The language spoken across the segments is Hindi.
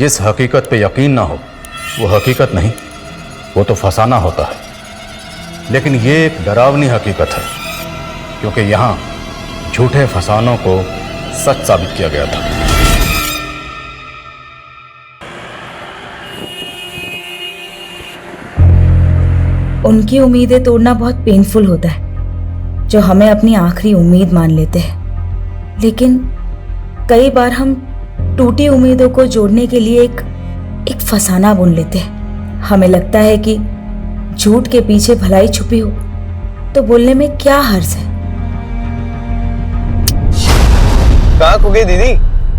जिस हकीकत पे यकीन ना हो वो हकीकत नहीं, वो तो फसाना होता है। लेकिन ये एक डरावनी हकीकत है, क्योंकि यहाँ झूठे फसानों को सच साबित किया गया था। उनकी उम्मीदें तोड़ना बहुत पेनफुल होता है, जो हमें अपनी आखिरी उम्मीद मान लेते हैं। लेकिन कई बार हम टूटी उम्मीदों को जोड़ने के लिए एक फसाना बुन लेते हैं। हमें लगता है कि झूठ के पीछे भलाई छुपी हो तो बोलने में क्या हर्ज है। कहाँ खो गई दीदी?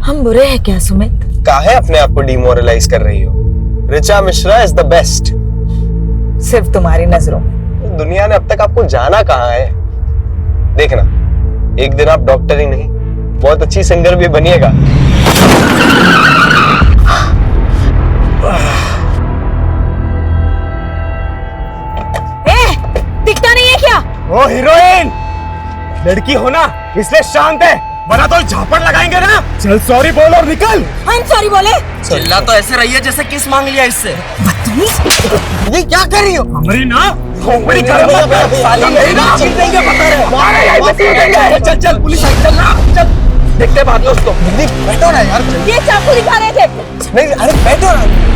हम बुरे हैं क्या सुमित? काहे अपने आप को डिमोरलाइज कर रही हो? Richa Mishra is the best. सिर्फ तुम्हारी नजरों में। दुनिया ने अब तक आपको जाना कहाँ है? देखना, एक दिन आप डॉक्टर ही नहीं, बहुत अच्छी सिंगर भी बनिएगा। दिखता नहीं है क्या? ओ हीरोइन, लड़की हो ना इसलिए शांत है, वरना तो झापड़ लगाएंगे ना। चल सॉरी बोल और निकल। हम सॉरी बोले? चिल्ला तो ऐसे रही है जैसे किस मांग लिया इससे। ये क्या कर रही हो? हमारी ना खोपड़ी कर साली मेरी ना चीज देंगे, पता है मारे यहीं पे चीज देंगे। चल चल पुलिस आई, चल ना चल, देखते बात दोस्तों। बैठो ना यार। ये चाकू दिखा रहे थे। नहीं अरे बैठो ना।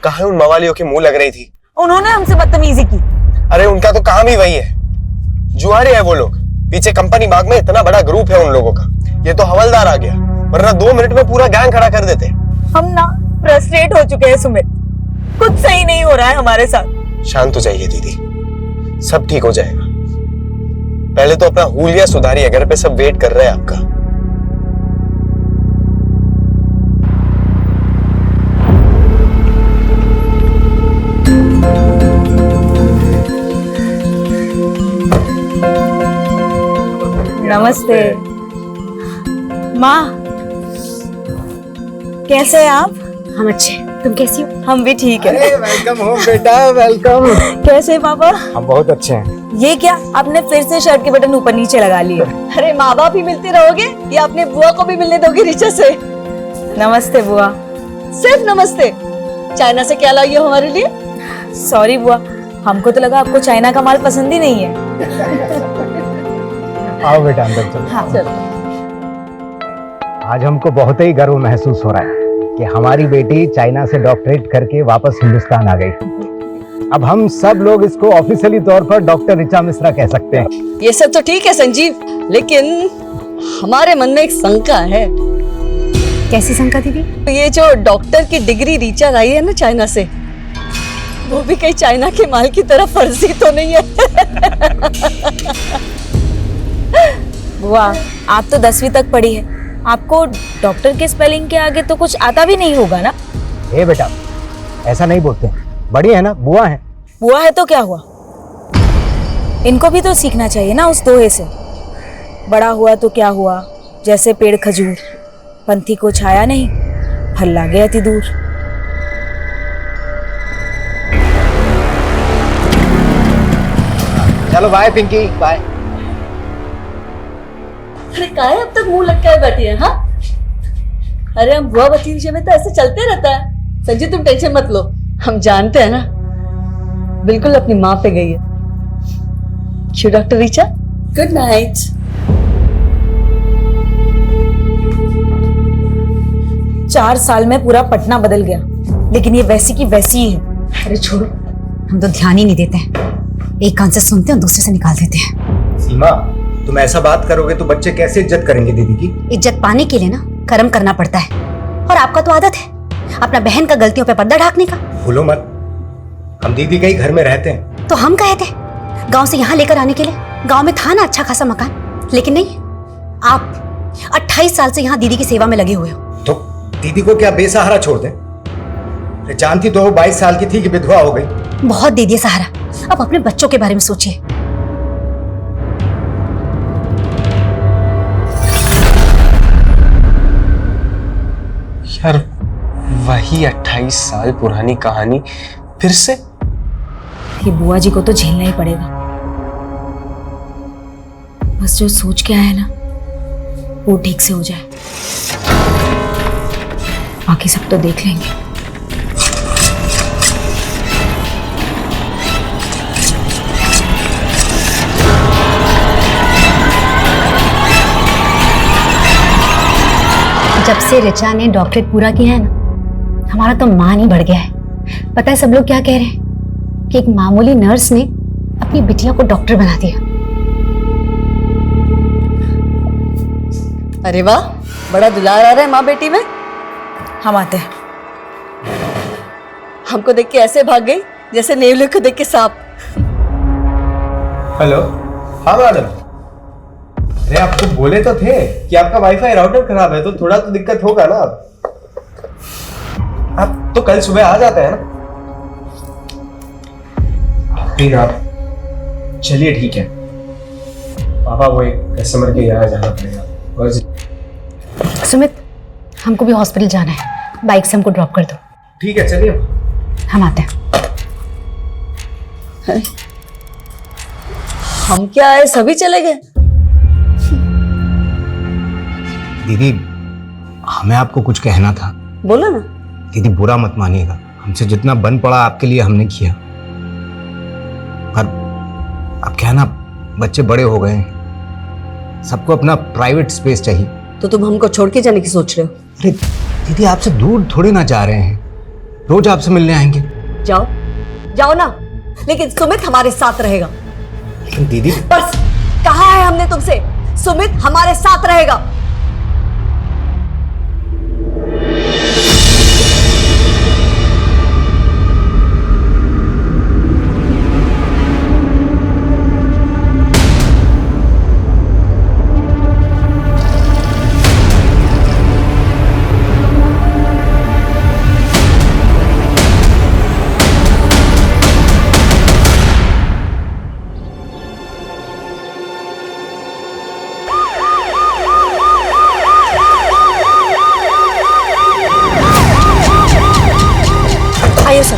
कहाँ उन मवालियों की मुंह लग रही थी? उन्होंने हमसे बदतमीजी की। अरे उनका तो काम ही वही है, जुआरे है वो लोग। पीछे कंपनी बाग में इतना बड़ा ग्रुप है उन लोगों का। ये तो हवलदार आ गया, वरना 2 मिनट में पूरा गैंग खड़ा कर देते। हम ना फ्रस्ट्रेट हो चुके हैं सुमित, कुछ सही नहीं हो रहा है हमारे साथ। शांत हो जाइए दीदी, सब ठीक हो जाएगा। पहले तो अपना हुलिया सुधारिए, घर पे सब वेट कर रहे हैं आपका। नमस्ते माँ, कैसे हैं आप? हम अच्छे, तुम कैसी हो? हम भी ठीक है। वेलकम हो बेटा, वेलकम। कैसे पापा? हम बहुत अच्छे हैं। ये क्या, आपने फिर से शर्ट के बटन ऊपर नीचे लगा लिए? अरे माँ बाप ही मिलते रहोगे या अपने बुआ को भी मिलने दोगे ऋचा से? नमस्ते बुआ। सिर्फ नमस्ते? चाइना से क्या लाई हो हमारे लिए? सॉरी बुआ, हमको तो लगा आपको चाइना का माल पसंद ही नहीं है। आओ बेटा अंदर चलो। हाँ चलो। आज हमको बहुत ही गर्व महसूस हो रहा है कि हमारी बेटी चाइना से डॉक्टरेट करके वापस हिंदुस्तान आ गई। अब हम सब लोग इसको ऑफिशियली तौर पर डॉक्टर ऋचा मिश्रा कह सकते हैं। ये सब तो ठीक है संजीव, लेकिन हमारे मन में एक शंका है। कैसी शंका दीदी? ये जो डॉक्टर की डिग्री ऋचा लाई है ना चाइना से, वो भी कहीं चाइना के माल की तरह फर्जी तो नहीं है? बुआ, आप तो 10वीं तक पढ़ी है, आपको डॉक्टर के स्पेलिंग के आगे तो कुछ आता भी नहीं होगा ना? ए बेटा, ऐसा नहीं बोलते, बड़ी है ना, बुआ है। बुआ है तो क्या हुआ, इनको भी तो सीखना चाहिए ना उस दोहे से। बड़ा हुआ तो क्या हुआ, जैसे पेड़ खजूर, पंथी को छाया नहीं, फल लागे अति दूर। चलो बाय पिंकी, बाय। अरे काहे अब तक मुंह लटकाए बैठी है? हाँ, अरे हम बुआ भतीजे में तो ऐसे चलते रहता है। संजीव तुम टेंशन मत लो, हम जानते हैं ना, बिल्कुल अपनी माँ पे गई है। क्यों डॉक्टर ऋचा? Good night. चार साल में पूरा पटना बदल गया, लेकिन ये वैसी की वैसी ही है। अरे छोड़ो, हम तो ध्यान ही नहीं देते हैं, एक कान से सुनते हैं दूसरे से निकाल देते हैं। सीमा, तुम ऐसा बात करोगे तो बच्चे कैसे इज्जत करेंगे दीदी की? इज्जत पाने के लिए ना कर्म करना पड़ता है, और आपका तो आदत है अपना बहन का गलतियों पे पर्दा ढाकने का। भूलो मत, हम दीदी के ही घर में रहते हैं। तो हम कहे थे गांव से यहाँ लेकर आने के लिए, गांव में था ना अच्छा खासा मकान, लेकिन नहीं, आप 28 साल से यहाँ दीदी की सेवा में लगे हुए हो। तो दीदी को क्या बेसहारा छोड़ दें? जानती तो 22 साल की थी कि विधवा हो गई। बहुत दे दिए सहारा, अब अपने बच्चों के बारे में सोचिए। यार वही 28 साल पुरानी कहानी फिर से? ये बुआ जी को तो झेलना ही पड़ेगा। बस जो सोच के आया ना वो ठीक से हो जाए, बाकी सब तो देख लेंगे। जब से ऋचा ने डॉक्टरेट पूरा किया है ना, हमारा तो मान ही बढ़ गया है। पता है सब लोग क्या कह रहे हैं कि एक मामूली नर्स ने अपनी बिटिया को डॉक्टर बना दिया। अरे वाह, बड़ा दुलार आ रहा है माँ बेटी में। हम आते हैं। हमको देख के ऐसे भाग गई जैसे नेवले को देख के सांप। हेलो। हाँ मैडम, अरे आपको बोले तो थे कि आपका वाईफाई राउटर खराब है, तो थोड़ा तो दिक्कत होगा ना। आप तो कल सुबह आ जाते हैं ना। फिर आप चलिए, ठीक है। पापा वो एक कस्टमर के यहाँ जाना पड़ेगा। और सुमित, हमको भी हॉस्पिटल जाना है, बाइक से हमको ड्रॉप कर दो। ठीक है, चलिए हम आते हैं। हम क्या आए, सभी चले गए। दीदी, हमें आपको कुछ कहना था। बोलो ना। दीदी बुरा मत मानिएगा, हमसे जितना बन पड़ा आपके लिए हमने किया, पर अब क्या ना, बच्चे बड़े हो गए हैं, सबको अपना प्राइवेट स्पेस चाहिए। तो तुम हमको छोड़ के जाने की सोच रहे हो? अरे दीदी, आपसे दूर थोड़ी ना जा रहे हैं, रोज आपसे मिलने आएंगे। जाओ जाओ ना, लेकिन सुमित हमारे साथ रहेगा। लेकिन दीदी, बस कहा है हमने तुमसे, सुमित हमारे साथ रहेगा। आइए सर।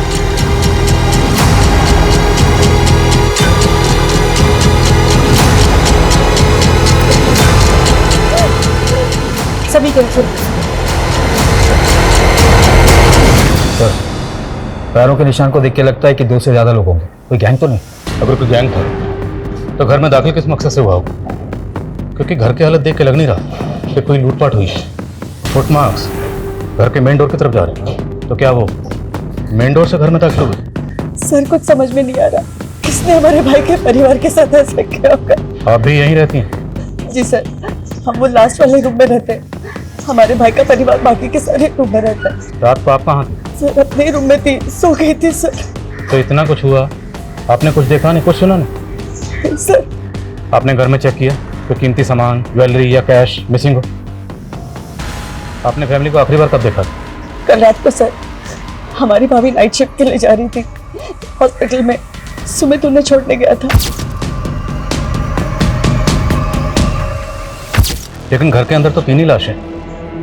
सभी के सर, पैरों के निशान को देख के लगता है कि 2 से ज्यादा लोग होंगे। कोई गैंग तो नहीं? अगर कोई गैंग था तो घर में दाखिल किस मकसद से हुआ होगा? क्योंकि घर की हालत देख के लग नहीं रहा कि कोई लूटपाट हुई है। फुटमार्क्स घर के मेन डोर की तरफ जा रहे हैं, तो क्या वो मेन डोर से घर में दाखिल हुए? सर कुछ समझ में नहीं आ रहा, किसने हमारे भाई के परिवार के साथ ऐसा किया होगा। आप भी यहीं रहती हैं? जी सर, हम वो लास्ट वाले रूम में रहते हैं। हमारे भाई का परिवार बाकी के सारे रूम में रहता है। रात को आप कहाँ थे? सर अपने रूम में थी, सो गई थी सर। तो इतना कुछ हुआ, आपने कुछ देखा नहीं, कुछ सुना नहीं? सर आपने घर में चेक किया तो कीमती सामान, ज्वेलरी या कैश मिसिंग हो? आपने फैमिली को आखिरी बार कब देखा? कल रात को सर, हमारी भाभी नाइट शिफ्ट के लिए जा रही थी हॉस्पिटल में, सुमित उन्हें छोड़ने गया था। लेकिन घर के अंदर तो 3 ही लाशें।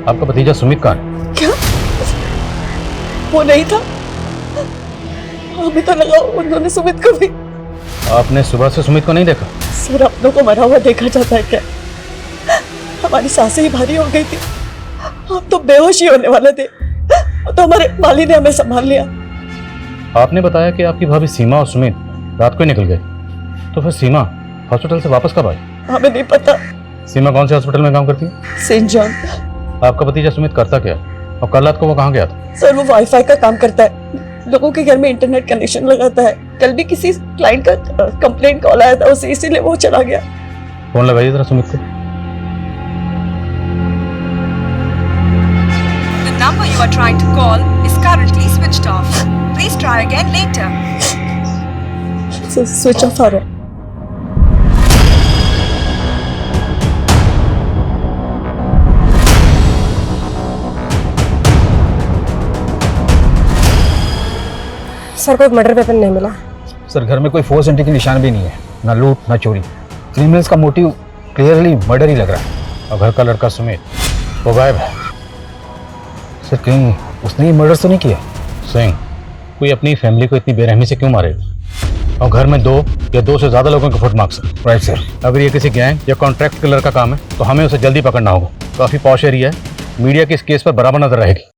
आपका भतीजा सुमित कहाँ है? क्या वो नहीं था? हमें तो लगा उन्होंने सुमित को भी। आपने सुबह से सुमित को नहीं देखा? सर अपनों को मरा हुआ देखा जाता है क्या? हमारी सांसें ही भारी हो गई थी, हम तो बेहोश ही होने वाले थे, तो हमारे माली ने हमें संभाल लिया। आपने बताया कि आपकी भाभी सीमा और सुमित रात को ही निकल गए, तो फिर सीमा हॉस्पिटल से वापस कब आई? हमें नहीं पता। सीमा कौन से हॉस्पिटल में काम करती है? Saint John. आपका भतीजा सुमित करता क्या है? और कल रात को वो कहाँ गया था? सर वो वाईफाई का काम करता है, लोगों के घर में इंटरनेट कनेक्शन लगाता है। कल भी किसी क्लाइंट का कंप्लेंट कॉल आया था उसे, इसीलिए वो चला गया। फोन लगाइए जरा सुमित को। The number you are trying to call is currently switched off. Please try again later. Switch off आ रहा है। सर कोई मर्डर वेपन नहीं मिला। सर घर में कोई फोर्स एंट्री के निशान भी नहीं है, ना लूट ना चोरी। क्रिमिनल्स का मोटिव क्लियरली मर्डर ही लग रहा है। और घर का लड़का सुमित वो गायब है। सर कहीं उसने ही मर्डर तो नहीं किया? सिंह, कोई अपनी फैमिली को इतनी बेरहमी से क्यों मारेगा? और घर में 2 या 2 से ज्यादा लोगों के फुटमार्क्स हैं। Right sir. अगर ये किसी गैंग या कॉन्ट्रैक्ट किलर का काम है तो हमें उसे जल्दी पकड़ना होगा। काफी पॉश एरिया है, मीडिया की इस केस पर बराबर नजर रहेगी।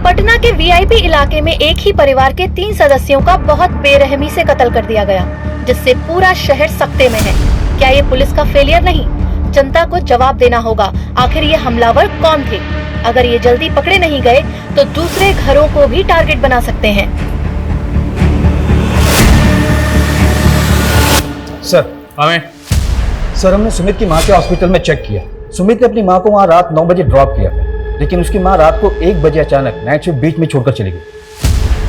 पटना के वीआईपी इलाके में एक ही परिवार के 3 सदस्यों का बहुत बेरहमी से कत्ल कर दिया गया, जिससे पूरा शहर सख्ते में है। क्या ये पुलिस का फेलियर नहीं? जनता को जवाब देना होगा, आखिर ये हमलावर कौन थे? अगर ये जल्दी पकड़े नहीं गए तो दूसरे घरों को भी टारगेट बना सकते हैं। सर सर, हमने सुमित की माँ के हॉस्पिटल में चेक किया। सुमित ने अपनी माँ को वहाँ रात 9 बजे ड्रॉप किया था, लेकिन उसकी माँ रात को 1 बजे अचानक नाइट शिफ्ट बीच में छोड़कर चली गई।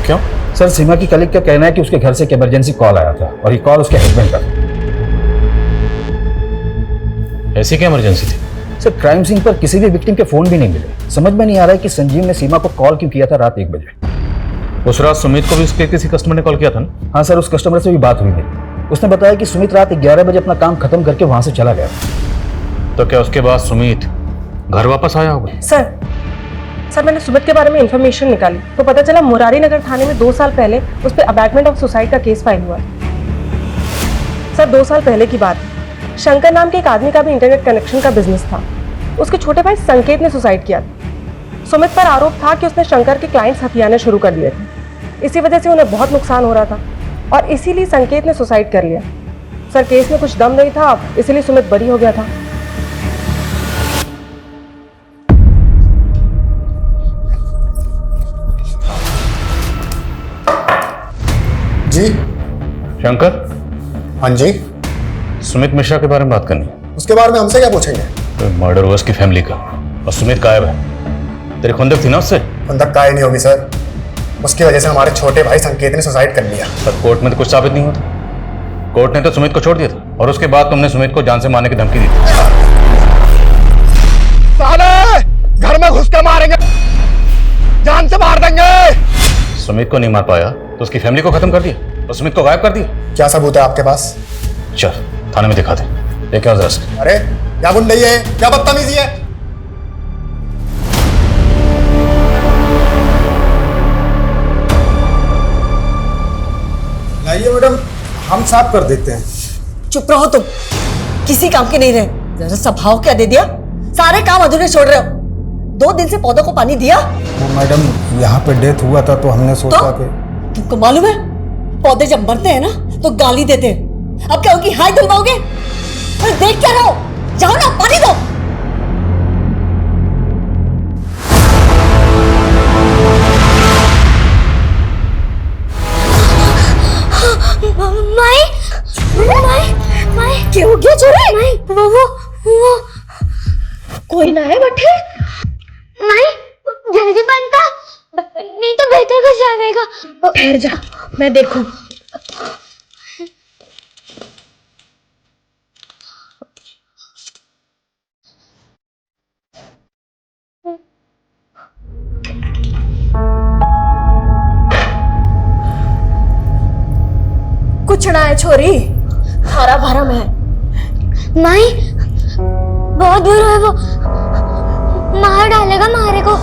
क्यों? सर, सीमा की कलीग का कहना है कि उसके घर से एक इमरजेंसी कॉल आया था और ये कॉल उसके हस्बैंड का था। ऐसी क्या इमरजेंसी थी? सर, क्राइम सीन पर किसी भी विक्टिम के फोन भी नहीं मिले। समझ में नहीं आ रहा है कि संजीव ने सीमा को कॉल क्यों किया था रात 1 बजे। उस रात सुमित को भी उसके किसी कस्टमर ने कॉल किया था ना? हाँ सर, उस कस्टमर से भी बात हुई मेरी। उसने बताया कि सुमित रात 11 बजे अपना काम खत्म करके वहां से चला गया। तो क्या उसके बाद सुमित घर वापस आया होगा? सर मैंने सुमित के बारे में इंफॉर्मेशन निकाली तो पता चला मुरारी नगर थाने में 2 साल पहले उस पर अबैटमेंट ऑफ सुसाइड का केस फाइल हुआ। सर 2 साल पहले की बात है। शंकर नाम के एक आदमी का भी इंटरनेट कनेक्शन का बिजनेस था। उसके छोटे भाई संकेत ने सुसाइड किया था। सुमित पर आरोप था कि उसने शंकर के क्लाइंट्स हथियाने शुरू कर दिए थे। इसी वजह से उन्हें बहुत नुकसान हो रहा था और इसीलिए संकेत ने सुसाइड कर लिया। सर केस में कुछ दम नहीं था, इसीलिए सुमित बरी हो गया था। जी शंकर। हाँ जी। सुमित मिश्रा के बारे में बात करनी है। उसके बारे में हमसे क्या पूछेंगे? तो मर्डर हुआ उसकी फैमिली का और सुमित गायब है। तेरी खुंदक थी ना उससे? खुंदक काहे नहीं होगी सर, उसकी वजह से हमारे छोटे भाई संकेत ने सुसाइड कर लिया। पर कोर्ट में तो कुछ साबित नहीं होता। कोर्ट ने तो सुमित को छोड़ दिया था और उसके बाद तुमने सुमित को जान से मारने की धमकी दी थी। साले घर में घुस के मारेंगे, जान से मार देंगे। सुमित को नहीं मार पाया तो उसकी फैमिली को खत्म कर दिया और सुमित को गायब कर दिया। क्या सबूत है आपके पास? चल थाने में दिखा दे। लेके आओ जरा। अरे क्या गुंडई है, क्या बदतमीजी है? लाइए मैडम, हम साफ कर देते हैं। चुप रहो तुम, किसी काम के नहीं रहे। जरा सा भाव क्या दे दिया, सारे काम अधूरे छोड़ रहे हो। 2 दिन से पौधों को पानी दिया? वो मैडम यहाँ पे डेथ हुआ था तो हमने सोचा कि तुमको मालूम है पौधे जब मरते हैं ना तो गाली देते हैं। अब क्या उनकी हाय धुलवाओगे? अरे देख क्या रहो, जाओ ना पानी दो। माई माई माई क्या हो गया छोरे? माई वो कोई ना है बैठे। माई जल्दी बनता, नहीं तो बेहतर कुछ जाएगा। ठहर जा, मैं देखूं। कुछ ना है छोरी, हरा भरम है। माई बहुत बुरा है, वो मार डालेगा मारे को।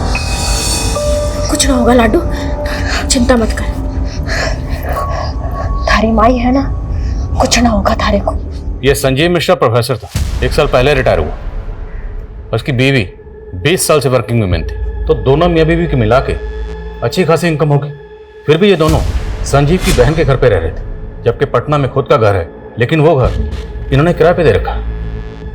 कुछ ना होगा लाडू, चिंता मत कर। थारी माई है ना, कुछ ना होगा थारे को। ये संजीव मिश्रा प्रोफेसर था, 1 साल पहले रिटायर हुआ। उसकी बीवी 20 साल से वर्किंग वुमेन थी, तो दोनों मियाँ बीवी की मिला के अच्छी खासी इनकम होगी। फिर भी ये दोनों संजीव की बहन के घर पे रह रहे थे, जबकि पटना में खुद का घर है, लेकिन वो घर इन्होंने किराए पे दे रखा।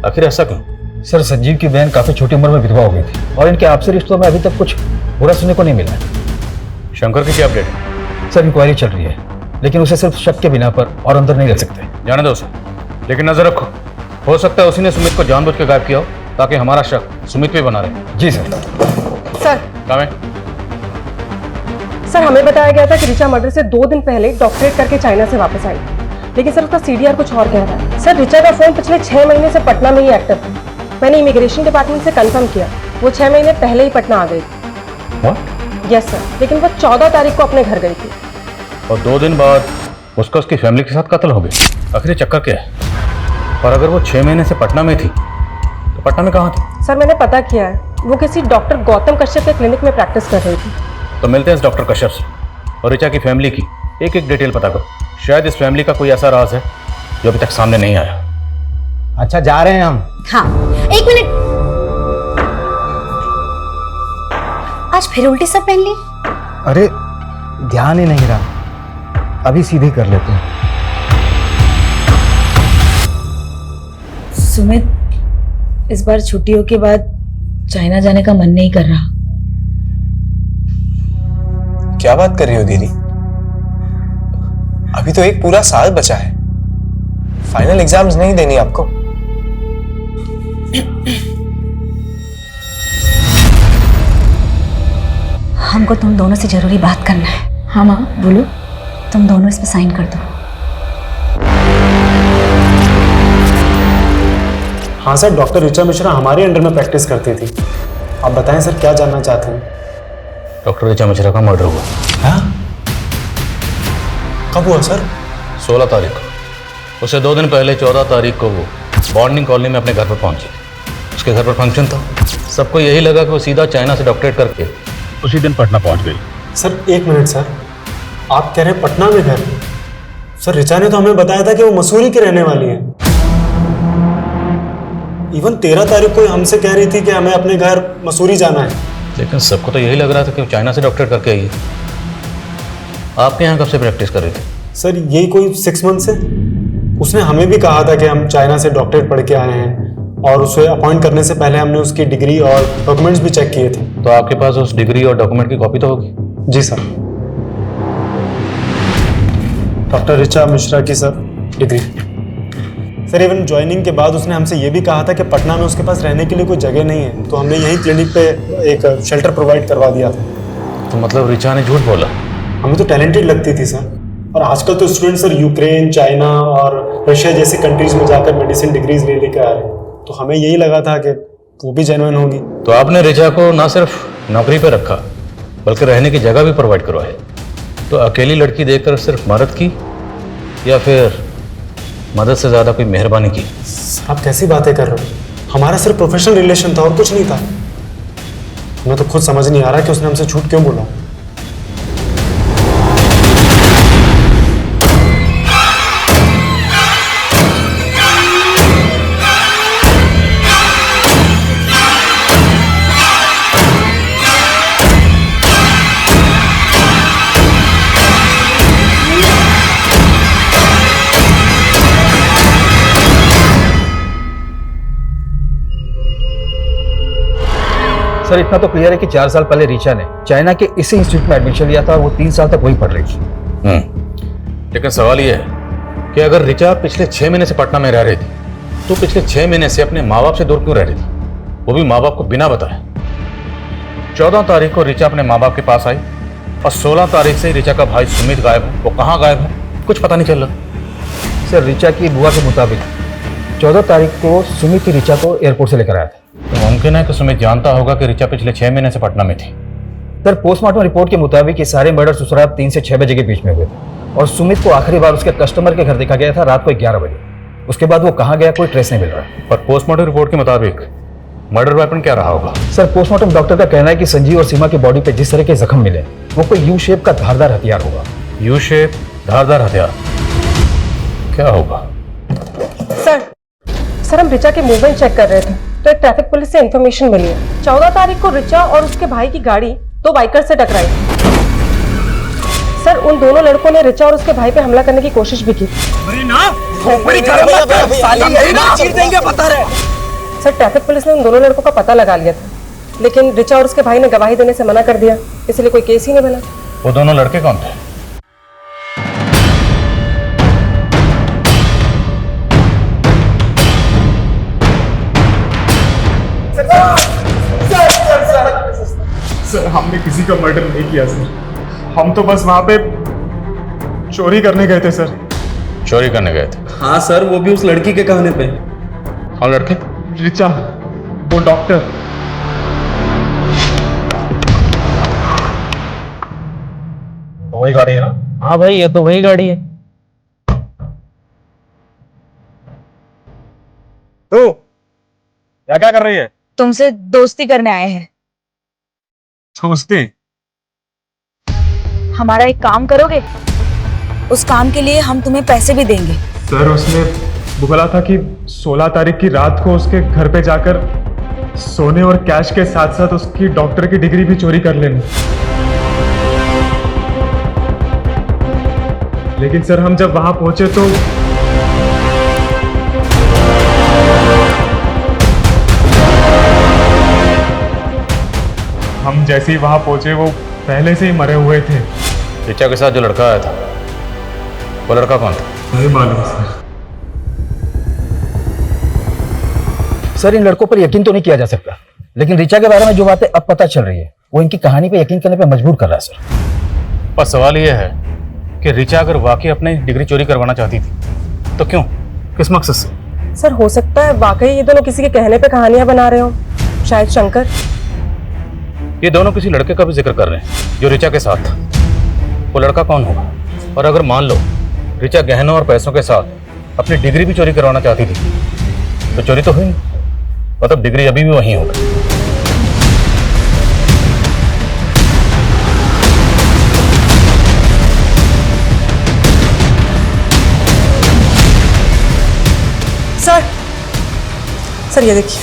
आखिर ऐसा क्यों? सर, संजीव की बहन काफी छोटी उम्र में विधवा हो गई थी और इनके आपसी रिश्तों में अभी तक कुछ बुरा सुनने को नहीं मिला है। शंकर की क्या अपडेट है? सर, इंक्वायरी चल रही है, लेकिन उसे सिर्फ शक के बिना पर और अंदर नहीं रख सकते। जाने दो उसे, लेकिन नजर रखो, हो सकता है उसी ने सुमित को जानबूझ के गायब किया हो ताकि हमारा शक सुमित पे बना रहे। जी सर। सर सर, हमें बताया गया था कि रिचा मर्डर से 2 दिन पहले डॉक्टरेट करके चाइना से वापस आई, लेकिन सर उसका सीडीआर कुछ और कह रहा है। सर, रिचा का फोन पिछले 6 महीने से पटना में ही एक्टिव था। मैंने इमिग्रेशन डिपार्टमेंट से कंफर्म किया, वो 6 महीने पहले ही पटना आ गई थी। यस सर, लेकिन वो 14 तारीख को अपने घर गई थी और 2 दिन बाद उसका उसकी फैमिली के साथ कत्ल हो गया। आखिर चक्कर क्या है? और अगर वो 6 महीने से पटना में थी तो पटना में कहाँ थी? सर, मैंने पता किया है, वो किसी डॉक्टर गौतम कश्यप के क्लिनिक में प्रैक्टिस कर रही थी। तो मिलते हैं इस डॉक्टर कश्यप से और रिचा की फैमिली की एक एक डिटेल पता करो। शायद इस फैमिली का कोई ऐसा राज है जो अभी तक सामने नहीं आया। अच्छा, जा रहे हैं हम। हाँ, एक मिनट। आज फिर उल्टी सब पहन ली? अरे ध्यान ही नहीं रहा, अभी सीधे कर लेते हैं। सुमित, इस बार छुट्टियों के बाद चाइना जाने का मन नहीं कर रहा। क्या बात कर रही हो दीदी? अभी तो एक पूरा साल बचा है, फाइनल एग्जाम्स नहीं देनी आपको? हमको तुम दोनों से जरूरी बात करना है। हाँ माँ, बोलो। तुम दोनों इस पे साइन कर दो। हाँ सर, डॉक्टर ऋचा मिश्रा हमारे अंडर में प्रैक्टिस करती थी। आप बताएं सर, क्या जानना चाहते हैं? डॉक्टर ऋचा मिश्रा का मर्डर हुआ। हाँ? कब हुआ सर? 16 तारीख को। उससे 2 दिन पहले 14 तारीख को वो बॉन्डिंग कॉलोनी में अपने घर पर पहुंची। उसके घर पर फंक्शन था। सबको यही लगा कि वो सीधा चाइना से डॉक्टरेट करके उसी दिन पटना पहुंच गई। सर एक मिनट सर, आप कह रहे हैं पटना में घर? सर ऋचा ने तो हमें बताया था कि वो मसूरी की रहने वाली है। इवन 13 तारीख को हमसे कह रही थी कि हमें अपने घर मसूरी जाना है। लेकिन सबको तो यही लग रहा था कि वो चाइना से डॉक्टरेट करके आई है। आपके यहाँ कब से प्रैक्टिस कर रही थी? सर यही कोई 6 मंथ से। उसने हमें भी कहा था कि हम चाइना से डॉक्टरेट पढ़ के आए हैं, और उसे अपॉइंट करने से पहले हमने उसकी डिग्री और डॉक्यूमेंट्स भी चेक किए थे। तो आपके पास उस डिग्री और डॉक्यूमेंट की कॉपी तो होगी? जी सर। डॉक्टर ऋचा मिश्रा की sir degree. Sir even joining के बाद उसने हमसे ये भी कहा था कि पटना में उसके पास रहने के लिए कोई जगह नहीं है, तो हमने यहीं क्लिनिक पे एक शेल्टर प्रोवाइड करवा दिया था। तो मतलब ऋचा ने झूठ बोला? हमें तो टैलेंटेड लगती थी सर। और आजकल तो स्टूडेंट सर यूक्रेन, चाइना और रशिया जैसी कंट्रीज में जाकर मेडिसिन डिग्रीज ले लेकर आ रहे हैं, तो हमें यही लगा था कि वो भी जेन्युइन होगी। तो आपने ऋचा को ना सिर्फ नौकरी पर रखा बल्कि रहने की जगह भी प्रोवाइड करवाई। तो अकेली लड़की देखकर सिर्फ मदद की या फिर मदद से ज्यादा कोई मेहरबानी की? आप कैसी बातें कर रहे हो? हमारा सिर्फ प्रोफेशनल रिलेशन था और कुछ नहीं था। हमें तो खुद समझ नहीं आ रहा कि उसने हमसे झूठ क्यों बोला। सर इतना तो क्लियर है कि 4 साल पहले ऋचा ने चाइना के इसी इंस्टीट्यूट में एडमिशन लिया था और वो 3 साल तक वहीं पढ़ रही थी। लेकिन सवाल ये है कि अगर ऋचा पिछले 6 महीने से पटना में रह रही थी तो पिछले 6 महीने से अपने माँ बाप से दूर क्यों रह रही थी, वो भी माँ बाप को बिना बताए? 14 तारीख को ऋचा अपने माँ बाप के पास आई और 16 तारीख से ऋचा का भाई सुमित गायब है। वो कहाँ गायब है कुछ पता नहीं चल रहा। सर ऋचा की बुआ के मुताबिक 14 तारीख को सुमित ही ऋचा को एयरपोर्ट से लेकर आया था। तो मुमकिन है कि सुमित जानता होगा कि ऋचा पिछले 6 महीने से पटना में थी। सर पोस्टमार्टम रिपोर्ट के मुताबिक ये सारे मर्डर सुसरात 3 से 6 बजे के बीच में हुए थे और सुमित को आखिरी बार उसके कस्टमर के घर देखा गया था रात को 11 बजे। उसके बाद वो कहाँ गया कोई ट्रेस नहीं मिल रहा। पर पोस्टमार्टम रिपोर्ट के मुताबिक मर्डर वेपन क्या रहा होगा? सर पोस्टमार्टम डॉक्टर का कहना है कि संजीव और सीमा की बॉडी पे जिस तरह के जख्म मिले वो कोई यू शेप का धारदार हथियार होगा। यू शेप धारदार हथियार क्या होगा? सर हम ऋचा के मूवमेंट चेक कर रहे थे तो एक ट्रैफिक पुलिस से इंफॉर्मेशन मिली है 14 तारीख को ऋचा और उसके भाई की गाड़ी 2 बाइकर से टकराई। सर उन दोनों लड़कों ने ऋचा और उसके भाई पे हमला करने की कोशिश भी की। सर ट्रैफिक पुलिस ने उन दोनों लड़कों का पता लगा लिया था, लेकिन ऋचा और उसके भाई ने गवाही देने से मना कर दिया, इसलिए कोई केस ही नहीं बना। वो दोनों लड़के कौन थे? सर हमने किसी का मर्डर नहीं किया सर, हम तो बस वहां पे चोरी करने गए थे सर। चोरी करने गए थे? हाँ सर, वो भी उस लड़की के कहने पे। कौन लड़के? ऋचा, वो डॉक्टर। वही गाड़ी है ना? हाँ भाई, ये तो वही गाड़ी है। तो क्या कर रही है? तुमसे दोस्ती करने आए हैं। दोस्ती? हमारा एक काम करोगे? उस काम के लिए हम तुम्हें पैसे भी देंगे। सर उसने बोला था कि 16 तारीख की रात को उसके घर पे जाकर सोने और कैश के साथ साथ उसकी डॉक्टर की डिग्री भी चोरी कर लेनी। लेकिन सर हम जब वहां पहुंचे तो हम जैसे ही वहां पहुंचे वो पहले से ही मरे हुए थे। ऋचा के साथ जो लड़का आया था वो लड़का कौन था? नहीं मालूम सर। सर इन लड़कों पर यकीन तो नहीं किया जा सकता, लेकिन ऋचा के बारे में जो बातें अब पता चल रही है वो इनकी कहानी पे यकीन करने पे मजबूर कर रहा है सर। पर सवाल यह है कि ऋचा अगर वाकई अपनी डिग्री चोरी करवाना चाहती थी तो क्यों, किस मकसद से? सर हो सकता है वाकई ये दोनों किसी के कहने पे कहानियां बना रहे हो, शायद शंकर। ये दोनों किसी लड़के का भी जिक्र कर रहे हैं जो ऋचा के साथ था। वो लड़का कौन होगा? और अगर मान लो ऋचा गहनों और पैसों के साथ अपनी डिग्री भी चोरी करवाना चाहती थी तो चोरी तो हुई नहीं, मतलब डिग्री अभी भी वहीं होगी। सर ये देखिए,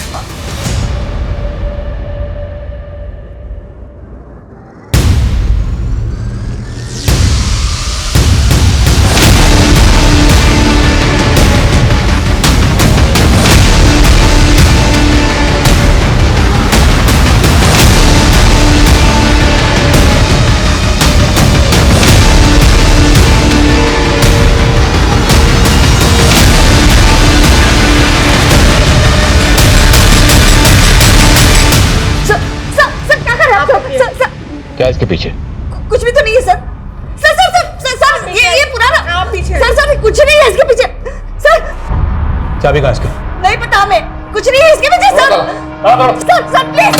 क्या इसके पीछे? कुछ भी तो नहीं है sir. Sir sir sir sir, sir ये पुराना आप पीछे। सर सर कुछ नहीं है इसके पीछे सर। चाबी कहाँ इसकी? नहीं पता हमें, कुछ नहीं है इसके पीछे सर। Sir sir please.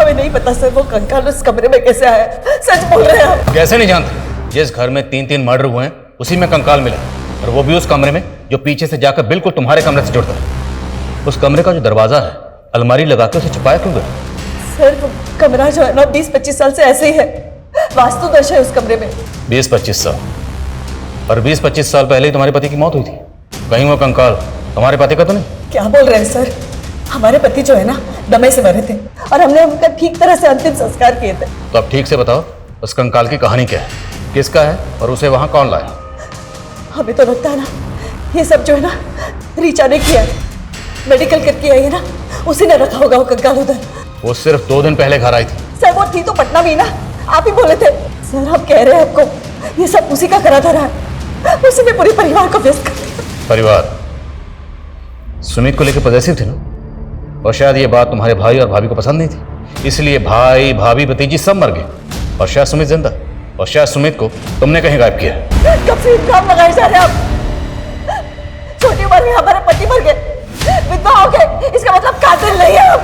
नहीं पता सर वो कंकाल उस कमरे में कैसे आया। सच बोल रहे हैं आप? कैसे नहीं जानते? जिस घर में 3-3 मर्डर हुए हैं उसी में कंकाल मिला, और वो भी उस कमरे में जो पीछे से जाकर बिल्कुल तुम्हारे कमरे से जुड़ता है। उस कमरे का जो दरवाजा है अलमारी लगा के उसे छुपाया क्यों गया? सर वो कमरा जो है ना 20-25 साल से ऐसे ही है, वास्तु दोष है उस कमरे में। 20-25 साल? और 20-25 साल पहले ही तुम्हारे पति की मौत हुई थी, कहीं वो कंकाल तुम्हारे पति का तो नहीं? क्या बोल रहे हैं सर? हमारे पति जो है ना दमे से मरे थे और हमने उनका ठीक तरह से अंतिम संस्कार किए थे। तो अब ठीक से बताओ उस कंकाल की कहानी क्या है, किसका है और उसे वहां कौन लाया? हमें तो लगता है ना ये सब जो है ना रीचा ने किया है, मेडिकल करके आई है ना, उसी ने रखा होगा वो कंकाल उधर। वो सिर्फ 2 दिन पहले घर आई थी। सर वो थी तो पटना में ही ना, आप ही बोले थे। सर हम कह रहे हैं आपको ये सब उसी का करा धरा है, उसी ने पूरे परिवार को व्यस्त कर दिया। परिवार? सुमित को लेकर पॉजिटिव थे ना, और शायद ये बात तुम्हारे भाई और भाभी को पसंद नहीं थी, इसलिए भाई भाभी भतीजी सब मर गए, और शायद सुमित जिंदा, और शायद सुमित को तुमने कहीं गायब किया। कब से इल्जाम लगाए जा रहे हैं आप? छोटी उम्र में हमारे पति मर गए, विधवा हो गए, इसका मतलब कातिल नहीं है हम।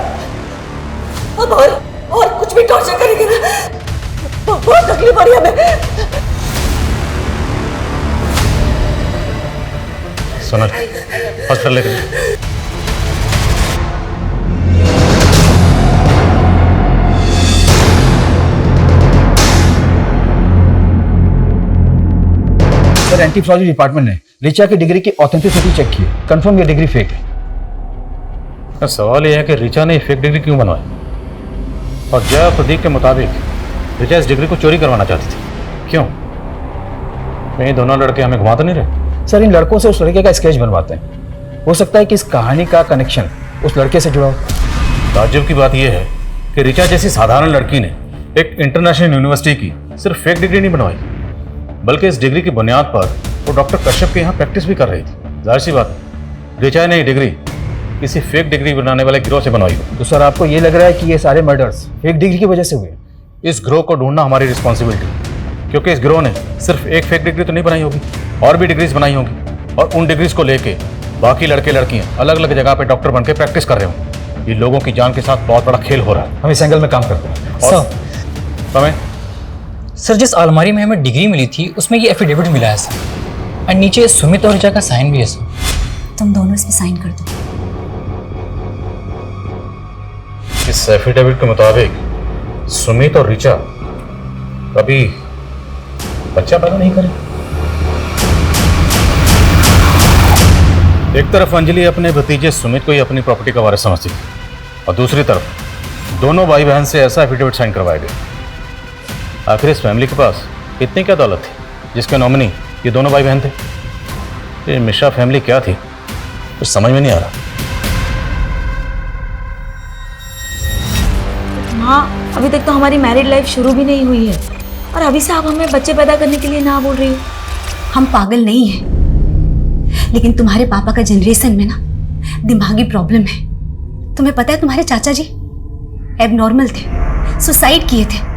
अब और कुछ भी टॉर्चर करेंगे ना तो बहुत तकलीफ हो रही है हमें। सोनल हॉस्पिटल लेकर। सर एंटीफ्रॉजी डिपार्टमेंट ने ऋचा की डिग्री की ऑथेंटिसिटी चेक की, कंफर्म ये डिग्री फेक है। सवाल यह है कि ऋचा ने फेक डिग्री क्यों बनवाई, और जया प्रदीप के मुताबिक ऋचा इस डिग्री को चोरी करवाना चाहती थी, क्यों? कहीं दोनों लड़के हमें घुमा तो नहीं रहे? सर इन लड़कों से उस लड़के का स्केच बनवाते हैं, हो सकता है कि इस कहानी का कनेक्शन उस लड़के से जुड़ा हो। ताज्जुब की बात यह है कि ऋचा जैसी साधारण लड़की ने एक इंटरनेशनल यूनिवर्सिटी की सिर्फ फेक डिग्री नहीं बनवाई, बल्कि इस डिग्री की बुनियाद पर वो डॉक्टर कश्यप के यहाँ प्रैक्टिस भी कर रही थी। जाहिर सी बात ऋचा ने ये डिग्री किसी फेक डिग्री बनाने वाले गिरोह से बनवाई हो। तो सर आपको ये लग रहा है कि ये सारे मर्डर्स फेक डिग्री की वजह से हुए? इस गिरोह को ढूंढना हमारी रिस्पॉन्सिबिलिटी, क्योंकि इस गिरोह ने सिर्फ एक फेक डिग्री तो नहीं बनाई होगी, और भी डिग्रीज बनाई होगी, और उन डिग्रीज को लेके बाकी लड़के लड़कियां अलग अलग जगह पे डॉक्टर बन के प्रैक्टिस कर रहे होंगे। ये लोगों की जान के साथ बहुत बड़ा खेल हो रहा है। हम इस एंगल में काम करते हैं। और समय सर जिस अलमारी में हमें डिग्री मिली थी उसमें ये एफिडेविट मिला है सर, और नीचे सुमित और ऋचा का साइन भी है सर। तुम दोनों इस पे साइन कर दो। इस एफिडेविट के मुताबिक सुमित और ऋचा कभी बच्चा पैदा नहीं करे। एक तरफ अंजलि अपने भतीजे सुमित को ही अपनी प्रॉपर्टी का वारिस समझती थी और दूसरी तरफ दोनों भाई बहन से ऐसा एफिडेविट साइन करवाया गया। आखिर इस फैमिली के पास इतनी क्या दौलत थी जिसके नॉमिनी ये दोनों भाई बहन थे? ये मिश्रा फैमिली क्या थी कुछ समझ में नहीं आ रहा। माँ, अभी तक तो हमारी मैरिड लाइफ शुरू भी नहीं हुई है और अभी से आप हमें बच्चे पैदा करने के लिए ना बोल रही हो। हम पागल नहीं हैं, लेकिन तुम्हारे पापा का जनरेशन में ना दिमागी प्रॉब्लम है। तुम्हें पता है तुम्हारे चाचा जी एबनॉर्मल थे, सुसाइड किए थे।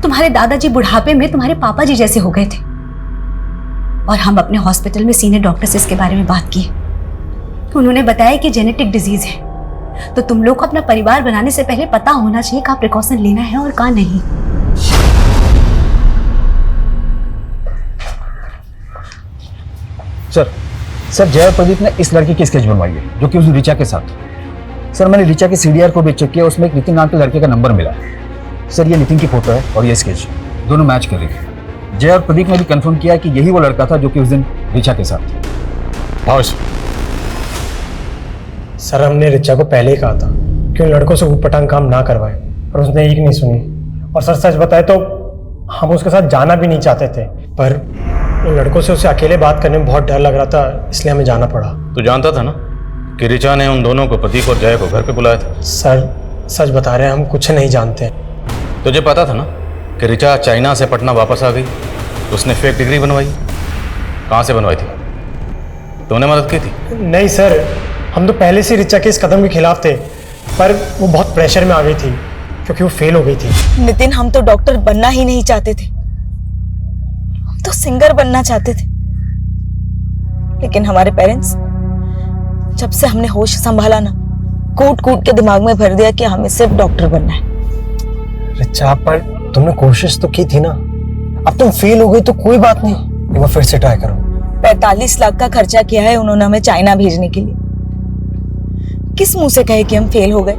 तुम्हारे दादाजी बुढ़ापे में तुम्हारे पापा जी जैसे हो गए थे। और हम अपने हॉस्पिटल में सीनियर डॉक्टर से इसके बारे में बात की। उन्होंने बताया कि जेनेटिक डिजीज है, तो तुम लोग को अपना परिवार बनाने से पहले पता होना चाहिए कहाँ प्रिकॉशन लेना है और कहाँ नहीं। सर जय और प्रदीप ने इस लड़की की स्केच बनवाई है जो कि उस ऋचा के साथ। सर मैंने ऋचा के CDR को भी चेक किया, उसमें एक नितिन नाम के लड़के का नंबर मिला। सर ये नितिन की फोटो है और ये स्केच दोनों मैच कर रही है। जय और प्रदीप ने भी कंफर्म किया कि यही वो लड़का था जो कि उस दिन ऋचा के साथ। सर हमने ऋचा को पहले ही कहा था कि उन लड़कों से ऊटपटांग काम ना करवाए, पर उसने एक नहीं सुनी। और सर सच बताए तो हम उसके साथ जाना भी नहीं चाहते थे, पर उन लड़कों से उसे अकेले बात करने में बहुत डर लग रहा था, इसलिए हमें जाना पड़ा। तू जानता था ना कि ऋचा ने उन दोनों को, प्रदीप और जय को, घर पे बुलाया था? सर सच बता रहे हैं, हम कुछ नहीं जानते। तुझे पता था ना कि ऋचा चाइना से पटना वापस आ गई, उसने फेक डिग्री बनवाई। कहाँ से बनवाई थी? तूने मदद की थी? नहीं सर, हम तो पहले से ऋचा के इस कदम के खिलाफ थे, पर वो बहुत प्रेशर में आ गई थी क्योंकि वो फेल हो गई थी। नितिन, हम तो डॉक्टर बनना ही नहीं चाहते थे, हम तो सिंगर बनना चाहते थे। लेकिन हमारे पेरेंट्स, जब से हमने होश संभाला ना, कूट कूट के दिमाग में भर दिया कि हमें सिर्फ डॉक्टर बनना है। ऋचा, पर तुमने कोशिश तो की थी ना। अब तुम फेल हो गई तो कोई बात नहीं, एक बार फिर से ट्राई करो। 45 लाख का खर्चा किया है उन्होंने हमें चाइना भेजने के लिए। किस मुंह से कहे कि हम फेल हो गए?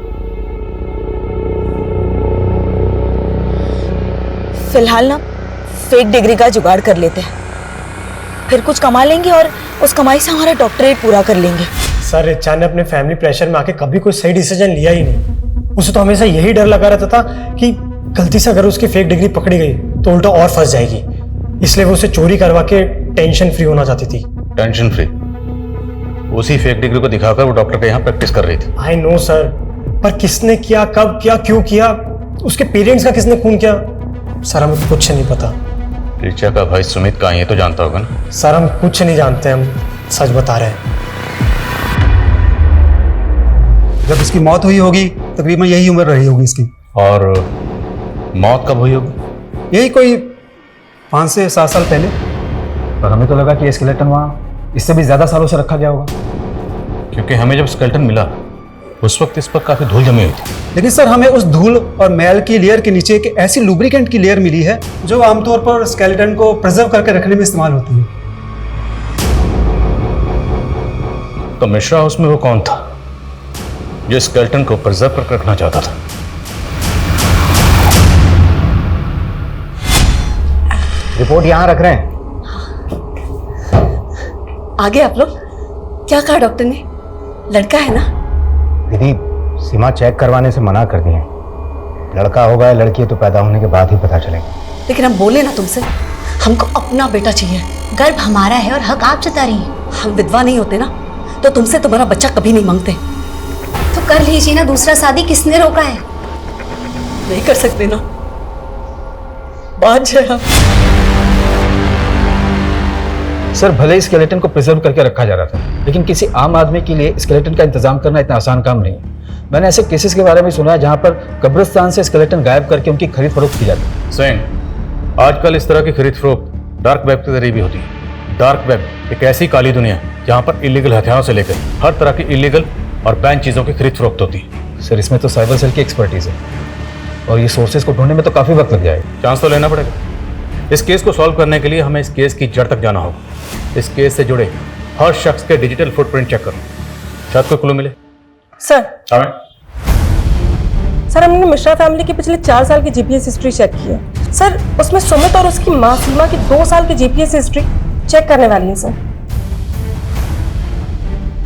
फिलहाल ना फेक डिग्री का जुगाड़ कर लेते हैं, फिर कुछ कमा लेंगे और उस कमाई से हमारा डॉक्टरेट पूरा कर लेंगे। सर ऋचा ने अपने फैमिली प्रेशर में आके कभी कोई सही डिसीजन लिया ही नहीं। उसे तो हमेशा यही डर लगा रहता था कि गलती से अगर उसकी फेक डिग्री पकड़ी गई तो उल्टा और फंस जाएगी, इसलिए वो उसे चोरी करवा के टेंशन फ्री होना चाहती थी। Tension free? उसी फेक डिग्री को दिखाकर वो डॉक्टर के यहाँ प्रैक्टिस कर रही थी। आई नो सर, पर किसने किया, कब किया, क्यों किया, उसके पेरेंट्स का किसने खून किया, सर हमें कुछ नहीं पता। ऋचा का भाई सुमित कहाँ है, ये तो जानता होगा ना? सर हम कुछ नहीं जानते, हम सच बता रहे हैं। जब इसकी मौत हुई होगी तकरीबन यही उम्र रही होगी इसकी। और मौत कब हुई होगी? यही कोई 5 से 7 साल पहले। पर हमें तो लगा कि स्केलेटन वहाँ इससे भी ज्यादा सालों से रखा गया होगा, क्योंकि हमें जब स्केलेटन मिला उस वक्त इस पर काफी धूल जमी हुई थी। लेकिन सर हमें उस धूल और मैल की लेयर के नीचे एक ऐसी लुब्रिकेंट की लेयर मिली है जो आमतौर पर स्केलेटन को प्रिजर्व करके रखने में इस्तेमाल होती है। तो मिश्रा हाउस में वो कौन था जो स्केलेटन को प्रिजर्व करके रखना चाहता था? रिपोर्ट यहाँ रख रहे हैं। आगे आप लोग क्या कहा डॉक्टर ने? लड़का है ना? दीदी सीमा चेक करवाने से मना कर दिए। लड़का होगा या लड़की है तो पैदा होने के बाद ही पता चलेगा। लेकिन हम बोले ना तुमसे, हमको अपना बेटा चाहिए। गर्भ हमारा है और हक आप जता रही हैं। हम विधवा नहीं होते ना तो तुमसे तुम्हारा बच्चा कभी नहीं मांगते। तो कर लीजिए ना दूसरा शादी, किसने रोका है? नहीं कर सकते ना, बात है। सर भले ही स्केलेटन को प्रिजर्व करके रखा जा रहा था, लेकिन किसी आम आदमी के लिए स्केलेटन का इंतजाम करना इतना आसान काम नहीं है। मैंने ऐसे केसेस के बारे में सुना है जहां पर कब्रिस्तान से स्केलेटन गायब करके उनकी खरीद फरोख्त की जाती है। सेन, आजकल इस तरह की खरीद फरोख्त डार्क वेब के जरिए भी होती है। डार्क वेब एक ऐसी काली दुनिया है जहाँ पर इलीगल हथियारों से लेकर हर तरह की इलीगल और बैन चीज़ों की खरीद फरोख्त होती है। सर इसमें तो साइबर सेल की एक्सपर्टीज है और ये सोर्सेज को ढूंढने में तो काफ़ी वक्त लग जाएगा। चांस तो लेना पड़ेगा। इस केस को सॉल्व करने के लिए हमें इस केस की जड़ तक जाना होगा। इस केस से जुड़े हर शख्स के डिजिटल फुटप्रिंट चेक करो, शायद कोई क्लू मिले। सर हाँ सर, हमने मिश्रा फैमिली की पिछले 4 साल की जीपीएस हिस्ट्री चेक की है सर। उसमें सुमित और उसकी माँ सीमा की 2 साल की जीपीएस हिस्ट्री चेक करने वाली है सर।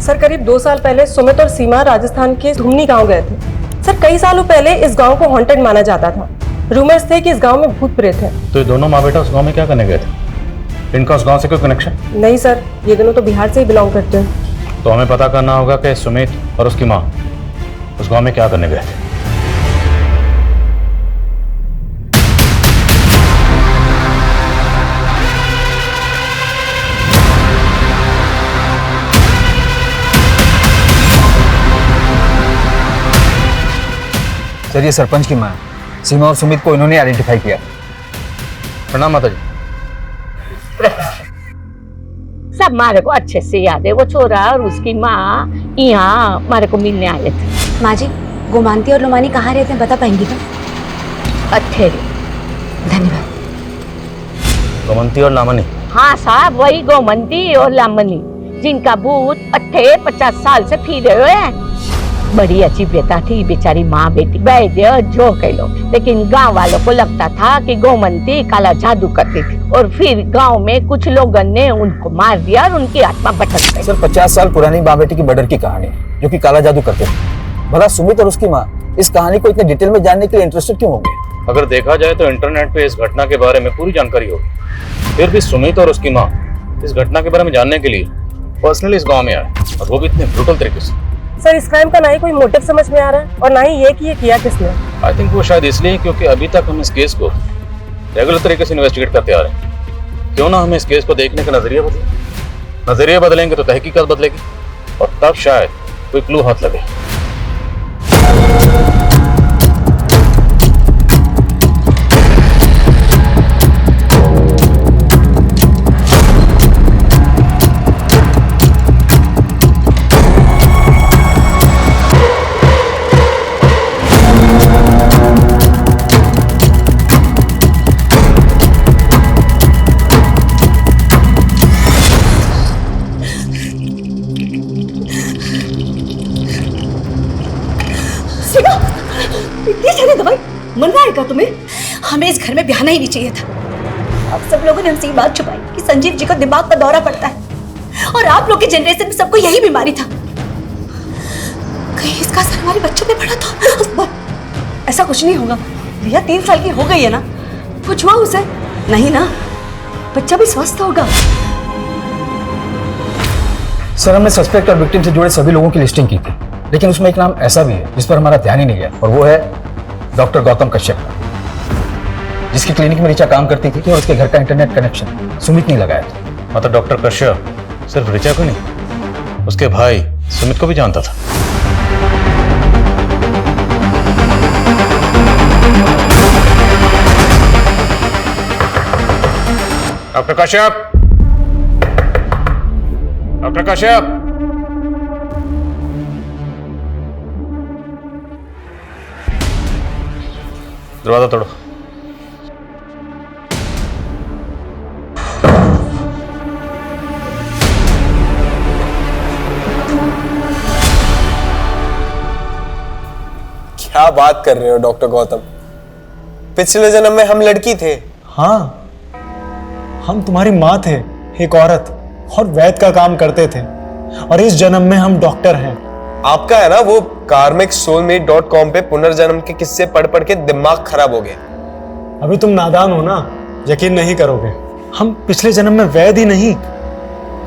सर करीब 2 साल पहले सुमित और सीमा राजस्थान के धुमनी गांव गए थे सर। कई सालों पहले इस गांव को हॉन्टेड माना जाता था। रूमर्स थे कि इस गांव में भूत प्रेत है। तो ये दोनों माँ बेटा उस गांव में क्या करने गए थे? इनका उस गांव से कोई कनेक्शन? नहीं सर, ये दोनों तो बिहार से ही बिलोंग करते हैं। तो हमें पता करना होगा कि सुमित और उसकी माँ उस गांव में क्या करने गए थे। सर ये सरपंच की मां है। सीमा और सुमित को इन्होंने आइडेंटिफाई किया। प्रणाम माता जी। सब मारे को अच्छे से याद है। वो छोरा और उसकी माँ यहाँ मारे को मिलने आए थे। माँ जी, गोमांती और लोमानी कहाँ रहते हैं बता पाएंगी तुम? अच्छे धन्यवाद। गोमंती और लामनी? हाँ साहब, वही गोमंती और लामनी जिनका भूत 50 साल से फिर रहे हैं। बड़ी अच्छी बेटा थी बेचारी माँ बेटी वैद्य जो कह लो, लेकिन गांव वालों को लगता था कि गोमंती काला जादू करती थी और फिर गांव में कुछ लोगों ने उनको मार दिया और उनकी आत्मा भटक गई। सर 50 साल पुरानी माँ बेटी की मर्डर की कहानी जो कि काला जादू करते थे। भला सुमित और उसकी माँ इस कहानी को इतने डिटेल में जानने के लिए इंटरेस्टेड क्यों होंगे? अगर देखा जाए तो इंटरनेट पे इस घटना के बारे में पूरी जानकारी होगी, फिर भी सुमित और उसकी माँ इस घटना के बारे में जानने के लिए पर्सनली इस गाँव में आए, और वो भी इतने ब्रूटल तरीके से। सर इस क्राइम का ना ही कोई मोटिव समझ में आ रहा है और ना ही ये कि ये किया किसने। आई थिंक वो शायद इसलिए क्योंकि अभी तक हम इस केस को रेगुलर तरीके से इन्वेस्टिगेट करते आ रहे हैं। क्यों ना हम इस केस को देखने का नजरिया बदलेंगे तो तहकीकात बदलेगी और तब शायद कोई क्लू हाथ लगे। तुम्हें हमें इस घर में ब्याहना ही नहीं चाहिए था। आप सब लोगों ने हमसे ये बात छुपाई कि संजीव जी को दिमाग का दौरा पड़ता है और आप लोग की जनरेशन में सबको यही बीमारी था। कहीं इसका असर हमारे बच्चों पे पड़ा तो? ऐसा कुछ नहीं होगा भैया, 3 साल की हो गई है ना, कुछ हुआ उसे? नहीं ना, बच्चा भी स्वस्थ होगा। सर हमने सस्पेक्ट और विक्टिम से जुड़े सभी लोगों की लिस्टिंग की थी, लेकिन उसमें एक नाम ऐसा भी है जिस पर हमारा ध्यान ही नहीं गया, और वो है डॉक्टर गौतम कश्यप, जिसकी क्लिनिक में ऋचा काम करती थी और उसके घर का इंटरनेट कनेक्शन सुमित ने लगाया था। मतलब डॉक्टर कश्यप सिर्फ ऋचा को नहीं, उसके भाई सुमित को भी जानता था। डॉक्टर कश्यप, डॉक्टर कश्यप, दरवाजा तोड़ो। क्या बात कर रहे हो डॉक्टर गौतम? पिछले जन्म में हम लड़की थे। हाँ, हम तुम्हारी माँ थे, एक औरत, और वैद्य का काम करते थे, और इस जन्म में हम डॉक्टर हैं। आपका है ना वो karmicsoulmate.com पे पुनर्जन्म के किस्से पढ़ पढ़ के दिमाग खराब हो गया। अभी तुम नादान हो ना, यकीन नहीं करोगे। हम पिछले जन्म में वैद्य ही नहीं,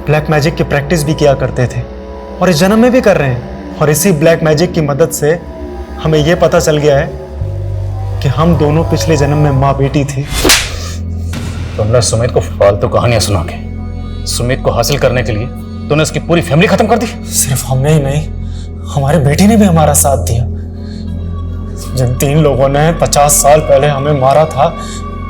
ब्लैक मैजिक की प्रैक्टिस भी किया करते थे, और इस जन्म में भी कर रहे हैं। और इसी ब्लैक मैजिक की मदद से हमें यह पता चल गया है कि हम दोनों पिछले जन्म में माँ बेटी थी। तुमने सुमित को फालतू कहानियां सुना के सुमित को हासिल करने के लिए तूने उसकी पूरी फैमिली खत्म कर दी। सिर्फ हमने ही नहीं, हमारी बेटी ने भी हमारा साथ दिया। जिन 3 लोगों ने 50 साल पहले हमें मारा था,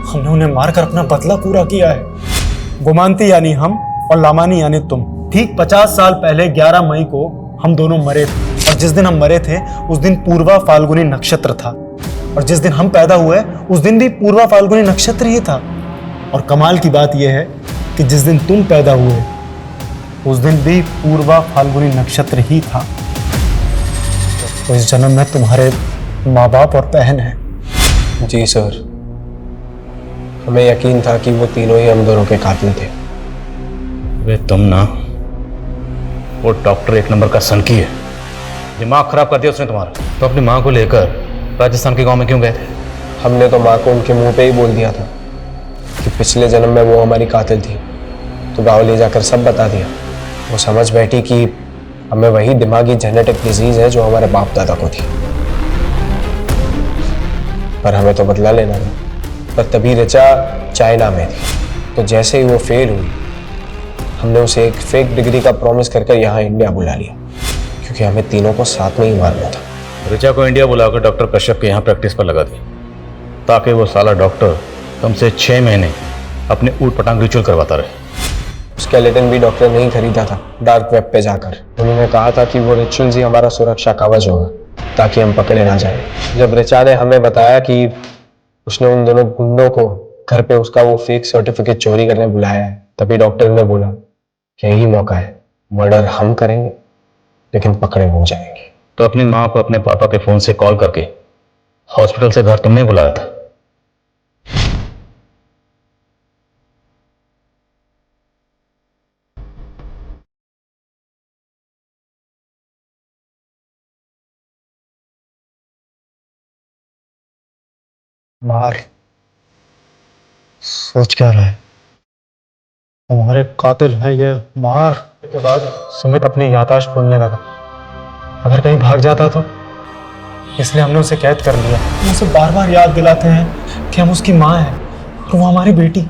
हमने उन्हें मारकर अपना बदला पूरा किया है। गोमांती यानी हम और लामानी यानी तुम। ठीक 50 साल पहले 11 मई को हम दोनों मरे थे, और जिस दिन हम मरे थे उस दिन पूर्वा फाल्गुनी नक्षत्र था, और जिस दिन हम पैदा हुए उस दिन भी पूर्वा फाल्गुनी नक्षत्र ही था। और कमाल की बात यह है कि जिस दिन तुम पैदा हुए उस दिन भी पूर्वा फाल्गुनी नक्षत्र ही था। तो इस जन्म में तुम्हारे माँ बाप और बहन है। जी सर, हमें यकीन था कि वो तीनों ही हम दोनों के कातिल थे। वे तुम ना, वो डॉक्टर एक नंबर का सनकी है, दिमाग खराब कर दिया उसने तुम्हारा। तो अपनी माँ को लेकर राजस्थान के गांव में क्यों गए थे? हमने तो माँ को उनके मुंह पे ही बोल दिया था कि पिछले जन्म में वो हमारी कातिल थी, तो गाँव ले जाकर सब बता दिया। वो समझ बैठी कि हमें वही दिमागी जेनेटिक डिजीज है जो हमारे बाप दादा को थी, पर हमें तो बदला लेना था। पर तभी ऋचा चाइना में थी, तो जैसे ही वो फेल हुई हमने उसे एक फेक डिग्री का प्रॉमिस करके यहाँ इंडिया बुला लिया, क्योंकि हमें तीनों को साथ में ही मारना था। ऋचा को इंडिया बुलाकर डॉक्टर कश्यप के यहाँ प्रैक्टिस पर लगा दी, ताकि वो साला डॉक्टर तुमसे 6 महीने अपने ऊट पटांग रिचुअल करवाता रहे। स्केलेटन भी डॉक्टर नहीं खरीदा था, डार्क वेब पे जाकर। उन्होंने कहा था कि वो रिचुअल्स ही हमारा सुरक्षा कवच होगा, ताकि हम पकड़े ना जाए। जब ऋचा ने हमें बताया कि उसने उन दोनों गुंडों को घर पे उसका वो फेक सर्टिफिकेट चोरी करने बुलाया है, तभी डॉक्टर ने बोला कि यही मौका है, मर्डर हम करेंगे लेकिन पकड़े हो जाएंगे। तो अपनी माँ को अपने पापा के फोन से कॉल करके हॉस्पिटल से घर तुमने बुलाया था। मार सोच क्या रहा है? हमारे कातिल है ये। मार के बाद सुमित अपनी याददाश्त भूलने लगा। अगर कहीं भाग जाता तो, इसलिए हमने उसे कैद कर लिया। हम उसे बार बार याद दिलाते हैं कि हम उसकी माँ हैं और वो हमारी बेटी।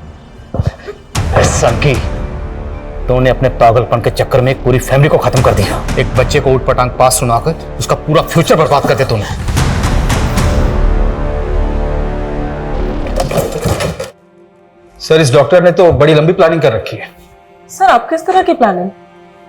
सनकी, तूने अपने पागलपन के चक्कर में एक पूरी फैमिली को खत्म कर दिया। एक बच्चे को ऊटपटांग पास सुनाकर उसका पूरा फ्यूचर बर्बाद कर दिया तूने। सर, इस डॉक्टर ने तो बड़ी लंबी प्लानिंग कर रखी है। सर आप किस तरह की प्लानिंग?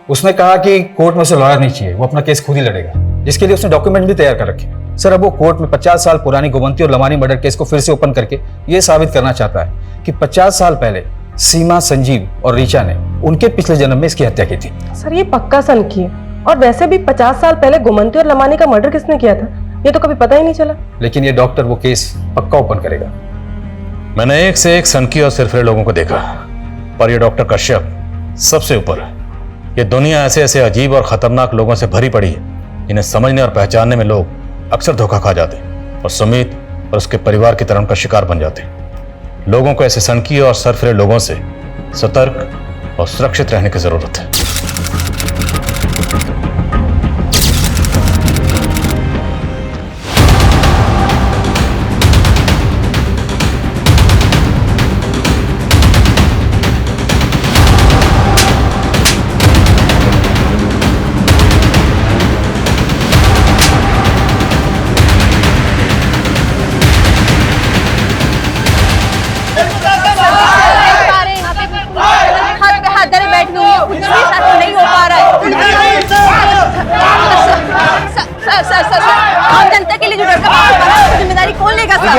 उसने कहा कि कोर्ट में उसे लॉयर नहीं चाहिए, वो अपना केस खुद ही लड़ेगा, जिसके लिए उसने डॉक्यूमेंट भी तैयार कर रखे। सर, अब वो कोर्ट में 50 साल पुरानी गोमंती और लमानी मर्डर केस को फिर से ओपन करके ये साबित करना चाहता है कि 50 साल पहले सीमा, संजीव और ऋचा ने उनके पिछले जन्म में इसकी हत्या की थी। सर ये पक्का सनकी है, और वैसे भी 50 साल पहले गोमंती और लमानी का मर्डर किसने किया था ये तो कभी पता ही नहीं चला। लेकिन ये डॉक्टर वो केस पक्का ओपन करेगा। मैंने एक से एक सनकी और सिरफिरे लोगों को देखा, पर ये डॉक्टर कश्यप सबसे ऊपर है। ये दुनिया ऐसे ऐसे अजीब और खतरनाक लोगों से भरी पड़ी है, इन्हें समझने और पहचानने में लोग अक्सर धोखा खा जाते हैं और सुमित और उसके परिवार की तरह का शिकार बन जाते हैं। लोगों को ऐसे सनकी और सरफिरे लोगों से सतर्क और सुरक्षित रहने की जरूरत है।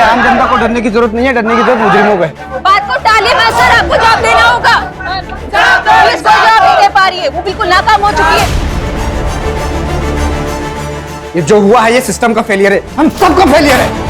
आम जनता को डरने की जरूरत नहीं है, डरने की जरूरत मुजरिमों को है। बात को टाले मत सर, आपको जवाब देना होगा। पुलिस को जवाब नहीं दे पा रही है, वो बिल्कुल नाकाम हो चुकी है। ये जो हुआ है ये सिस्टम का फेलियर है, हम सबका फेलियर है।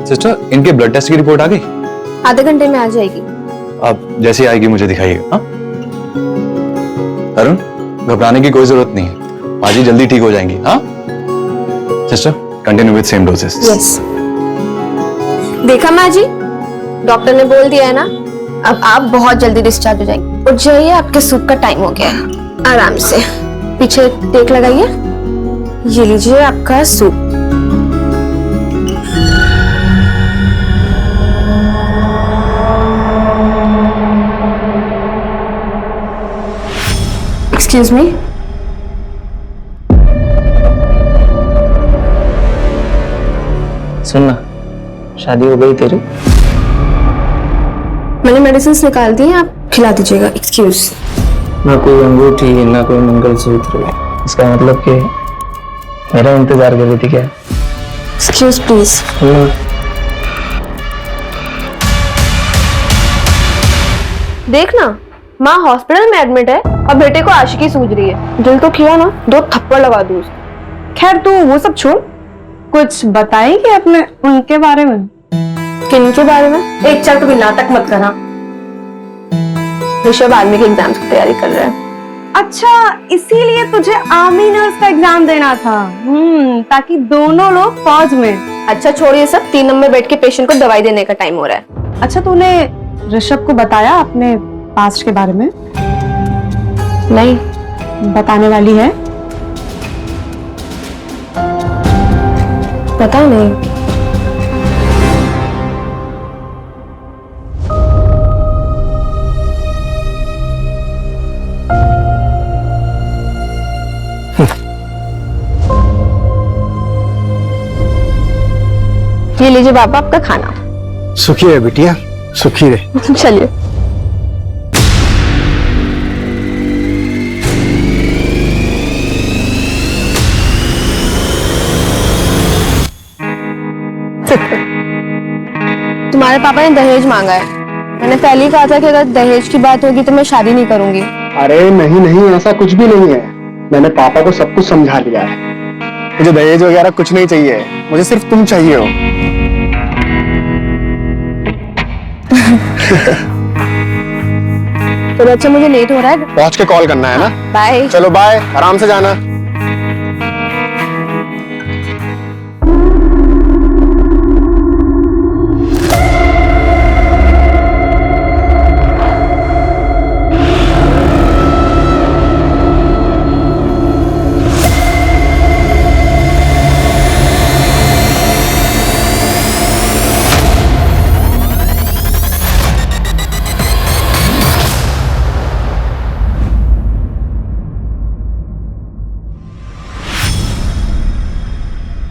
सिस्टर, इनके ब्लड टेस्ट की रिपोर्ट आ गई? आधे घंटे में आ जाएगी। अब जैसे ही आएगी मुझे दिखाइएगा। हाँ अरुण, घबराने की कोई जरूरत नहीं है, बाजी जल्दी ठीक हो जाएंगी। हाँ sister, continue with same doses. Yes. देखा माँ जी, डॉक्टर ने बोल दिया है ना, अब आप बहुत जल्दी डिस्चार्ज हो जाएंगे। उठ जाइए, आपके सूप का टाइम हो गया है। आराम से पीछे टेक लगाइए। ये लीजिए आपका सूप। एक्सक्यूज मी, सुनना, शादी हो गई तेरी? मैंने मेडिसिन निकाल दी हैं, आप खिला दीजिएगा। एक्सक्यूज। ना कोई अंगूठी, ना कोई मंगलसूत्र, इसका मतलब कि मेरा इंतजार कर रही थी क्या? Excuse please. देखना, माँ हॉस्पिटल में एडमिट है और बेटे को आशिकी सूझ रही है। दिल तो किया ना, 2 थप्पड़ लगा दूँ उसको। खैर तू वो सब छोड़, कुछ बताएंगे अपने उनके बारे में? किनके बारे में? एक चल कभी नाटक मत करना। ऋषभ आर्मी के एग्जाम्स की तैयारी कर रहा है। अच्छा, इसीलिए तुझे आर्मी नर्स का एग्जाम देना था? ताकि दोनों लोग फौज में। अच्छा छोड़िए सब, 3 नंबर बेड के पेशेंट को दवाई देने का टाइम हो रहा है। अच्छा, तूने ऋषभ को बताया अपने पास्ट के बारे में? नहीं। बताने वाली है? पता नहीं। ये लीजिए पापा आपका खाना। सुखी रहे बिटिया, सुखी रहे। चलिए। तुम्हारे पापा ने दहेज मांगा है। मैंने पहले ही कहा था कि अगर दहेज की बात होगी तो मैं शादी नहीं करूंगी। अरे नहीं नहीं, ऐसा कुछ भी नहीं है। मैंने पापा को सब कुछ समझा लिया है। मुझे दहेज वगैरह कुछ नहीं चाहिए, मुझे सिर्फ तुम चाहिए हो। तो अच्छा, मुझे लेट हो रहा है, पहुंच के कॉल करना है ना? बाय। चलो बाय, आराम से जाना।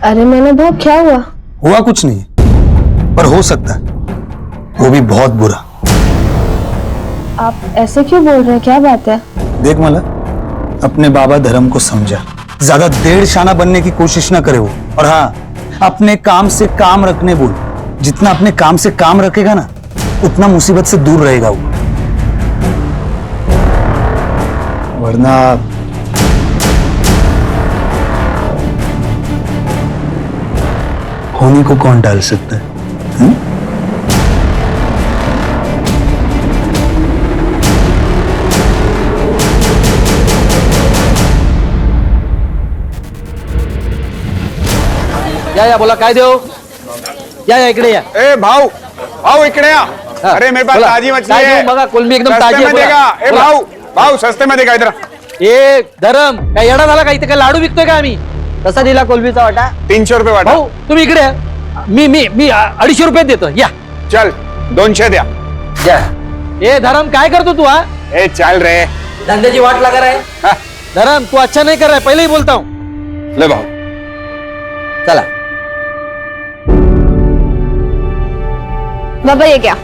अरे मैंने भाव, क्या हुआ? हुआ कुछ नहीं, पर हो सकता है, वो भी बहुत बुरा। आप ऐसे क्यों बोल रहे हैं, क्या बात है? देख माला, अपने बाबा धर्म को समझा, ज्यादा देड़ शाना बनने की कोशिश ना करे वो। और हाँ, अपने काम से काम रखने बोल। जितना अपने काम से काम रखेगा ना, उतना मुसीबत से दूर रहेगा वो। वरना होने को कौन टाल सकता है? या बोला काय देव? या इकडे या। ए भाऊ, भाऊ इकडे या। अरे मेरे पास ताजी मछली है। बघा, कोलंबी एकदम सस्ते ताजी में देगा। ए भाऊ, भाऊ सस्ते में देगा इधर। ए धरम, काय येडा झाला का? इथे काय लाडू विकतोय का आम्ही? कसा दिला कोलंबीचा वाटा? 300 रुपये वाटा। भाऊ तुम्ही इकडे या. मी 250 रुपये देतो, या. चल 200 द्या। ए धरम, काय करतो तू? हा, ए चल रे, धंद्याची वाट लगा रहा है। धरम, तू अच्छा नहीं कर रहा है, पहले ही बोलता हूँ। ले भाऊ, चला। बाबा ये क्या?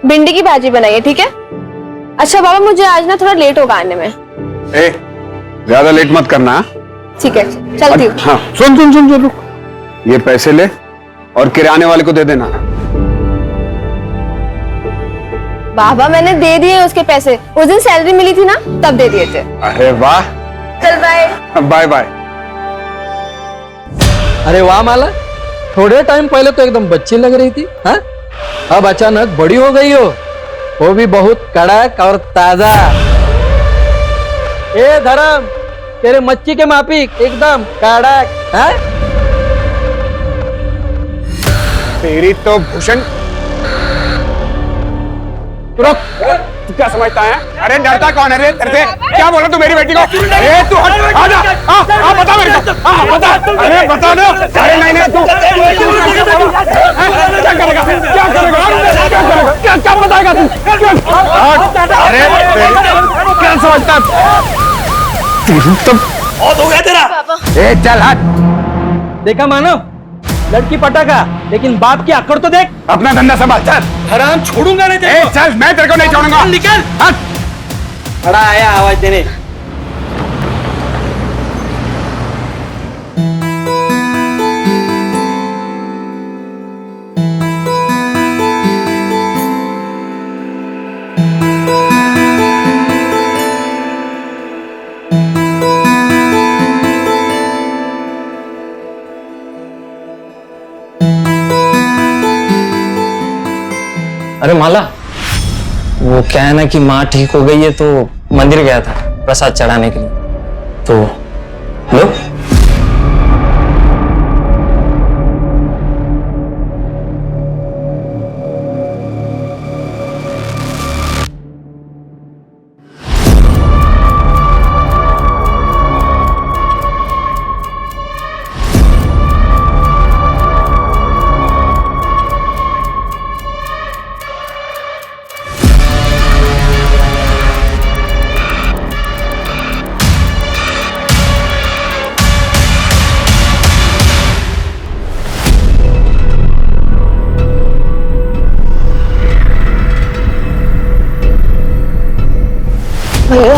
भिंडी की भाजी बनाई है, ठीक है? अच्छा बाबा, मुझे आज ना थोड़ा लेट होगा आने में। ए ज्यादा लेट मत करना। ठीक है, चलती हूँ। हाँ सुन सुन सुन सुन, रुक। ये पैसे ले और किराने वाले को दे देना। बाबा मैंने दे दिए उसके पैसे, उस दिन सैलरी मिली थी ना, तब दे दिए थे। अरे वाह। चल बाय। Bye bye. अरे वाह माला, थोड़े टाइम पहले तो एकदम बच्ची लग रही थी, हाँ? अब अचानक बड़ी हो गई हो, वो भी बहुत कड़क और ताजा। ए धरम, तेरे मच्छी के माफिक एकदम कड़क, हाँ? तेरी तो भूषण। रुक, तू क्या समझता है? अरे डरता कौन है रे तेरे से? क्या बोला तू मेरी बेटी को? ए तू हट, आजा। बता मेरे को। बता। अरे बता दो। अरे नहीं नहीं, तू क्या करेगा? क्या करेगा? क्या बताएगा तू? अरे क्या समझता है? बहुत हो गया तेरा। ए चल हट। देखा मानव, लड़की पटाखा, लेकिन बाप की आकड़ तो देख। अपना धंधा संभाल चल। हराम छोड़ूंगा नहीं तेरे को। चल मैं तेरे को नहीं छोड़ूंगा। निकल। हट। खड़ा आया आवाज देने। अरे माला, वो क्या है ना कि माँ ठीक हो गई है तो मंदिर गया था प्रसाद चढ़ाने के लिए। तो हेलो, भैया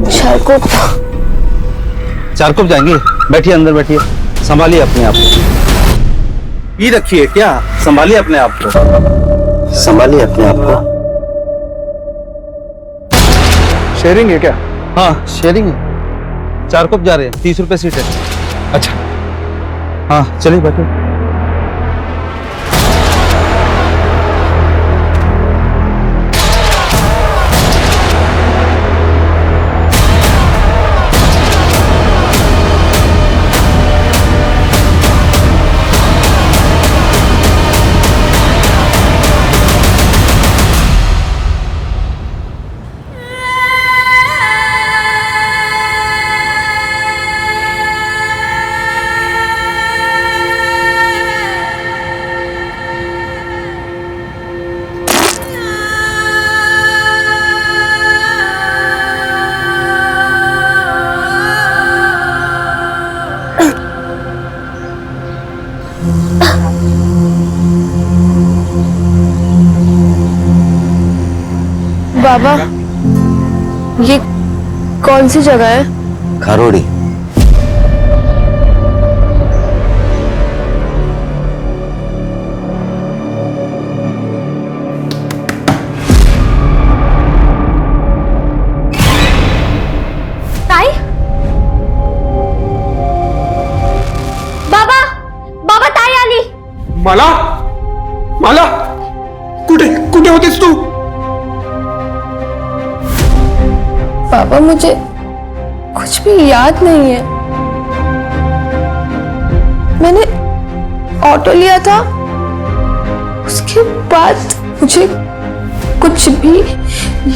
चारकोप चारकोप जाएंगे? बैठिए, अंदर बैठिए, संभालिए अपने आप को। ये रखिए, क्या संभालिए अपने आप को, संभालिए अपने आप को। शेयरिंग है क्या? हाँ शेयरिंग है। चारकोप जा रहे हैं, 30 रुपए सीट है। अच्छा हाँ चलिए बैठो। बाबा, ये कौन सी जगह है? खारोड़ी। ताई, बाबा, बाबा ताई आली। माला, माला, कुठे कुठे होतीस तू? पापा मुझे कुछ भी याद नहीं है। मैंने ऑटो लिया था, उसके बाद मुझे कुछ भी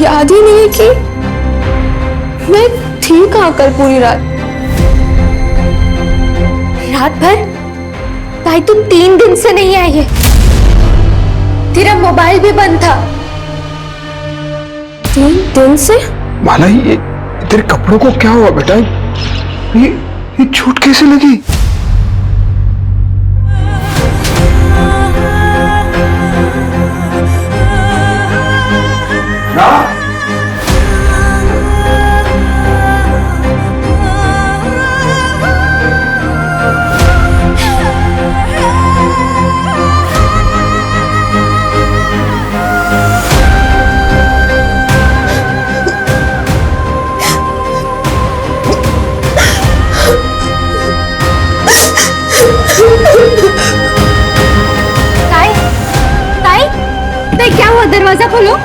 याद ही नहीं है कि मैं थी कहाँ कल पूरी रात। रात भर? ताई तू 3 दिन से नहीं आई है, तेरा मोबाइल भी बंद था। 3 दिन से? माला, ये तेरे कपड़ों को क्या हुआ बेटा? ये चोट कैसे लगी? ना? ताई, ताई, ताई क्या हुआ? दरवाजा खोलो।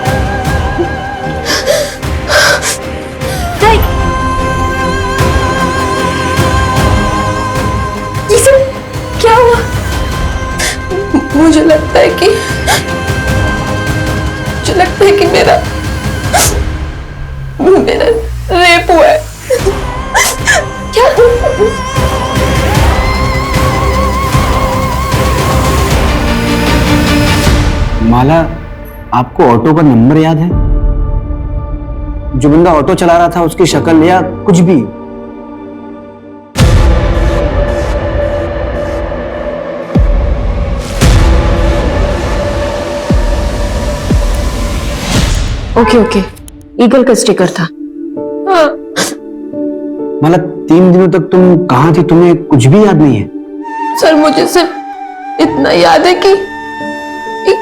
ताई, ये सब क्या हुआ? मुझे लगता है कि मेरा रेप हुआ है। क्या? माला, आपको ऑटो का नंबर याद है? जो बंदा ऑटो चला रहा था उसकी शक्ल या कुछ भी? ओके ओके, ईगल का स्टिकर था। मतलब 3 दिनों तक तुम कहाँ थी, तुम्हें कुछ भी याद नहीं है? सर मुझे सिर्फ इतना याद है कि एक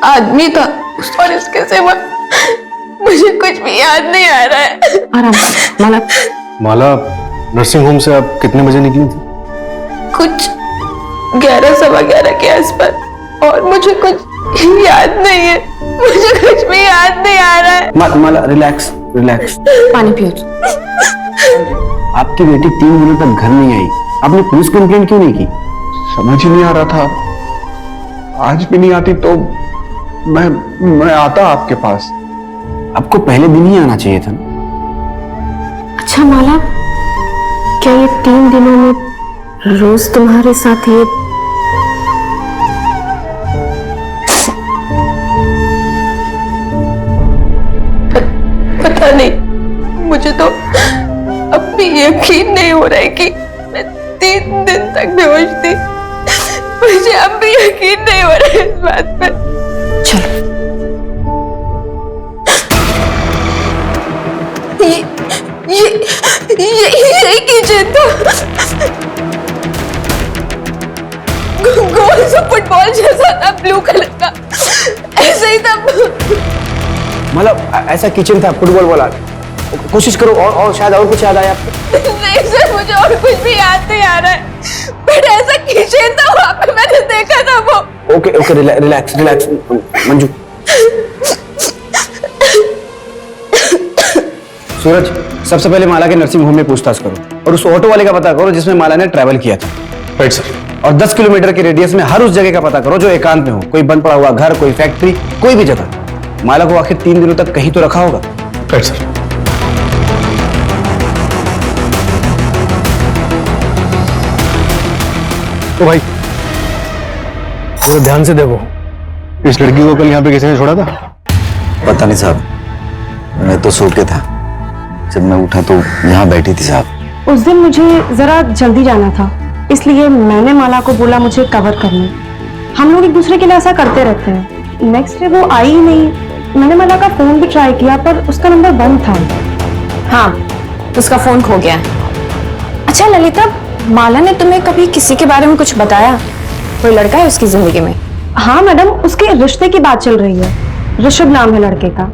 आदमी था और इसके सिवा मुझे कुछ भी याद नहीं आ रहा है। आराम माला। माला, नर्सिंग होम से आप कितने बजे निकली थी? कुछ 11 सवा 11 के आसपास, और मुझे कुछ याद नहीं है, मुझे कुछ भी याद नहीं आ रहा है। माला रिलैक्स रिलैक्स। पानी पियो। आपकी बेटी 3 दिनों तक घर नहीं आई, आपने पुलिस कंप्लेंट क्यों नहीं की? समझ ही नहीं आ रहा था, आज भी नहीं आती तो मैं आता आपके पास। आपको पहले दिन ही आना चाहिए था। अच्छा माला, क्या ये 3 दिनों में रोज तुम्हारे साथ ये पता नहीं, मुझे तो अब भी यकीन नहीं हो रहा है कि मैं 3 दिन तक बेहोश थी। मुझे अब भी यकीन नहीं हो रहा है इस बात पर। चलो ये किचन था, गोल सा फुटबॉल जैसा था, ब्लू कलर का, ऐसे ही था। मतलब ऐसा किचन था, फुटबॉल वाला? कोशिश करो और शायद और कुछ याद आया आपको। नहीं सर, मुझे और कुछ भी याद नहीं आ रहा है, बट ऐसा किचन था वहां पे, मैंने देखा था वो। Okay okay, relax relax Manju. Suraj, सबसे पहले माला के नर्सिंग होम में पूछताछ करो और उस ऑटो वाले का पता करो जिसमें माला ने ट्रैवल किया था। Right sir. और 10 किलोमीटर के रेडियस में हर उस जगह का पता करो जो एकांत में हो, कोई बंद पड़ा हुआ घर, कोई फैक्ट्री, कोई भी जगह। माला को आखिर 3 दिनों तक कहीं तो रखा होगा। Right sir. तो भाई थोड़ा ध्यान से देखो, इस लड़की को कल यहाँ पे किसी ने छोड़ा था? पता नहीं साहब, मैं तो सो के था, जब मैं उठा तो यहाँ बैठी थी साहब। उस दिन मुझे जरा जल्दी जाना था, इसलिए मैंने माला को बोला मुझे कवर करने। हम लोग एक दूसरे के लिए ऐसा करते रहते हैं। नेक्स्ट डे वो आई ही नहीं। मैंने माला का फोन भी ट्राई किया पर उसका नंबर बंद था। हाँ, उसका फोन खो गया। अच्छा ललिता, माला ने तुम्हें कभी किसी के बारे में कुछ बताया? कोई लड़का है उसकी जिंदगी में? हाँ मैडम, उसके रिश्ते की बात चल रही है। ऋषभ नाम है लड़के का।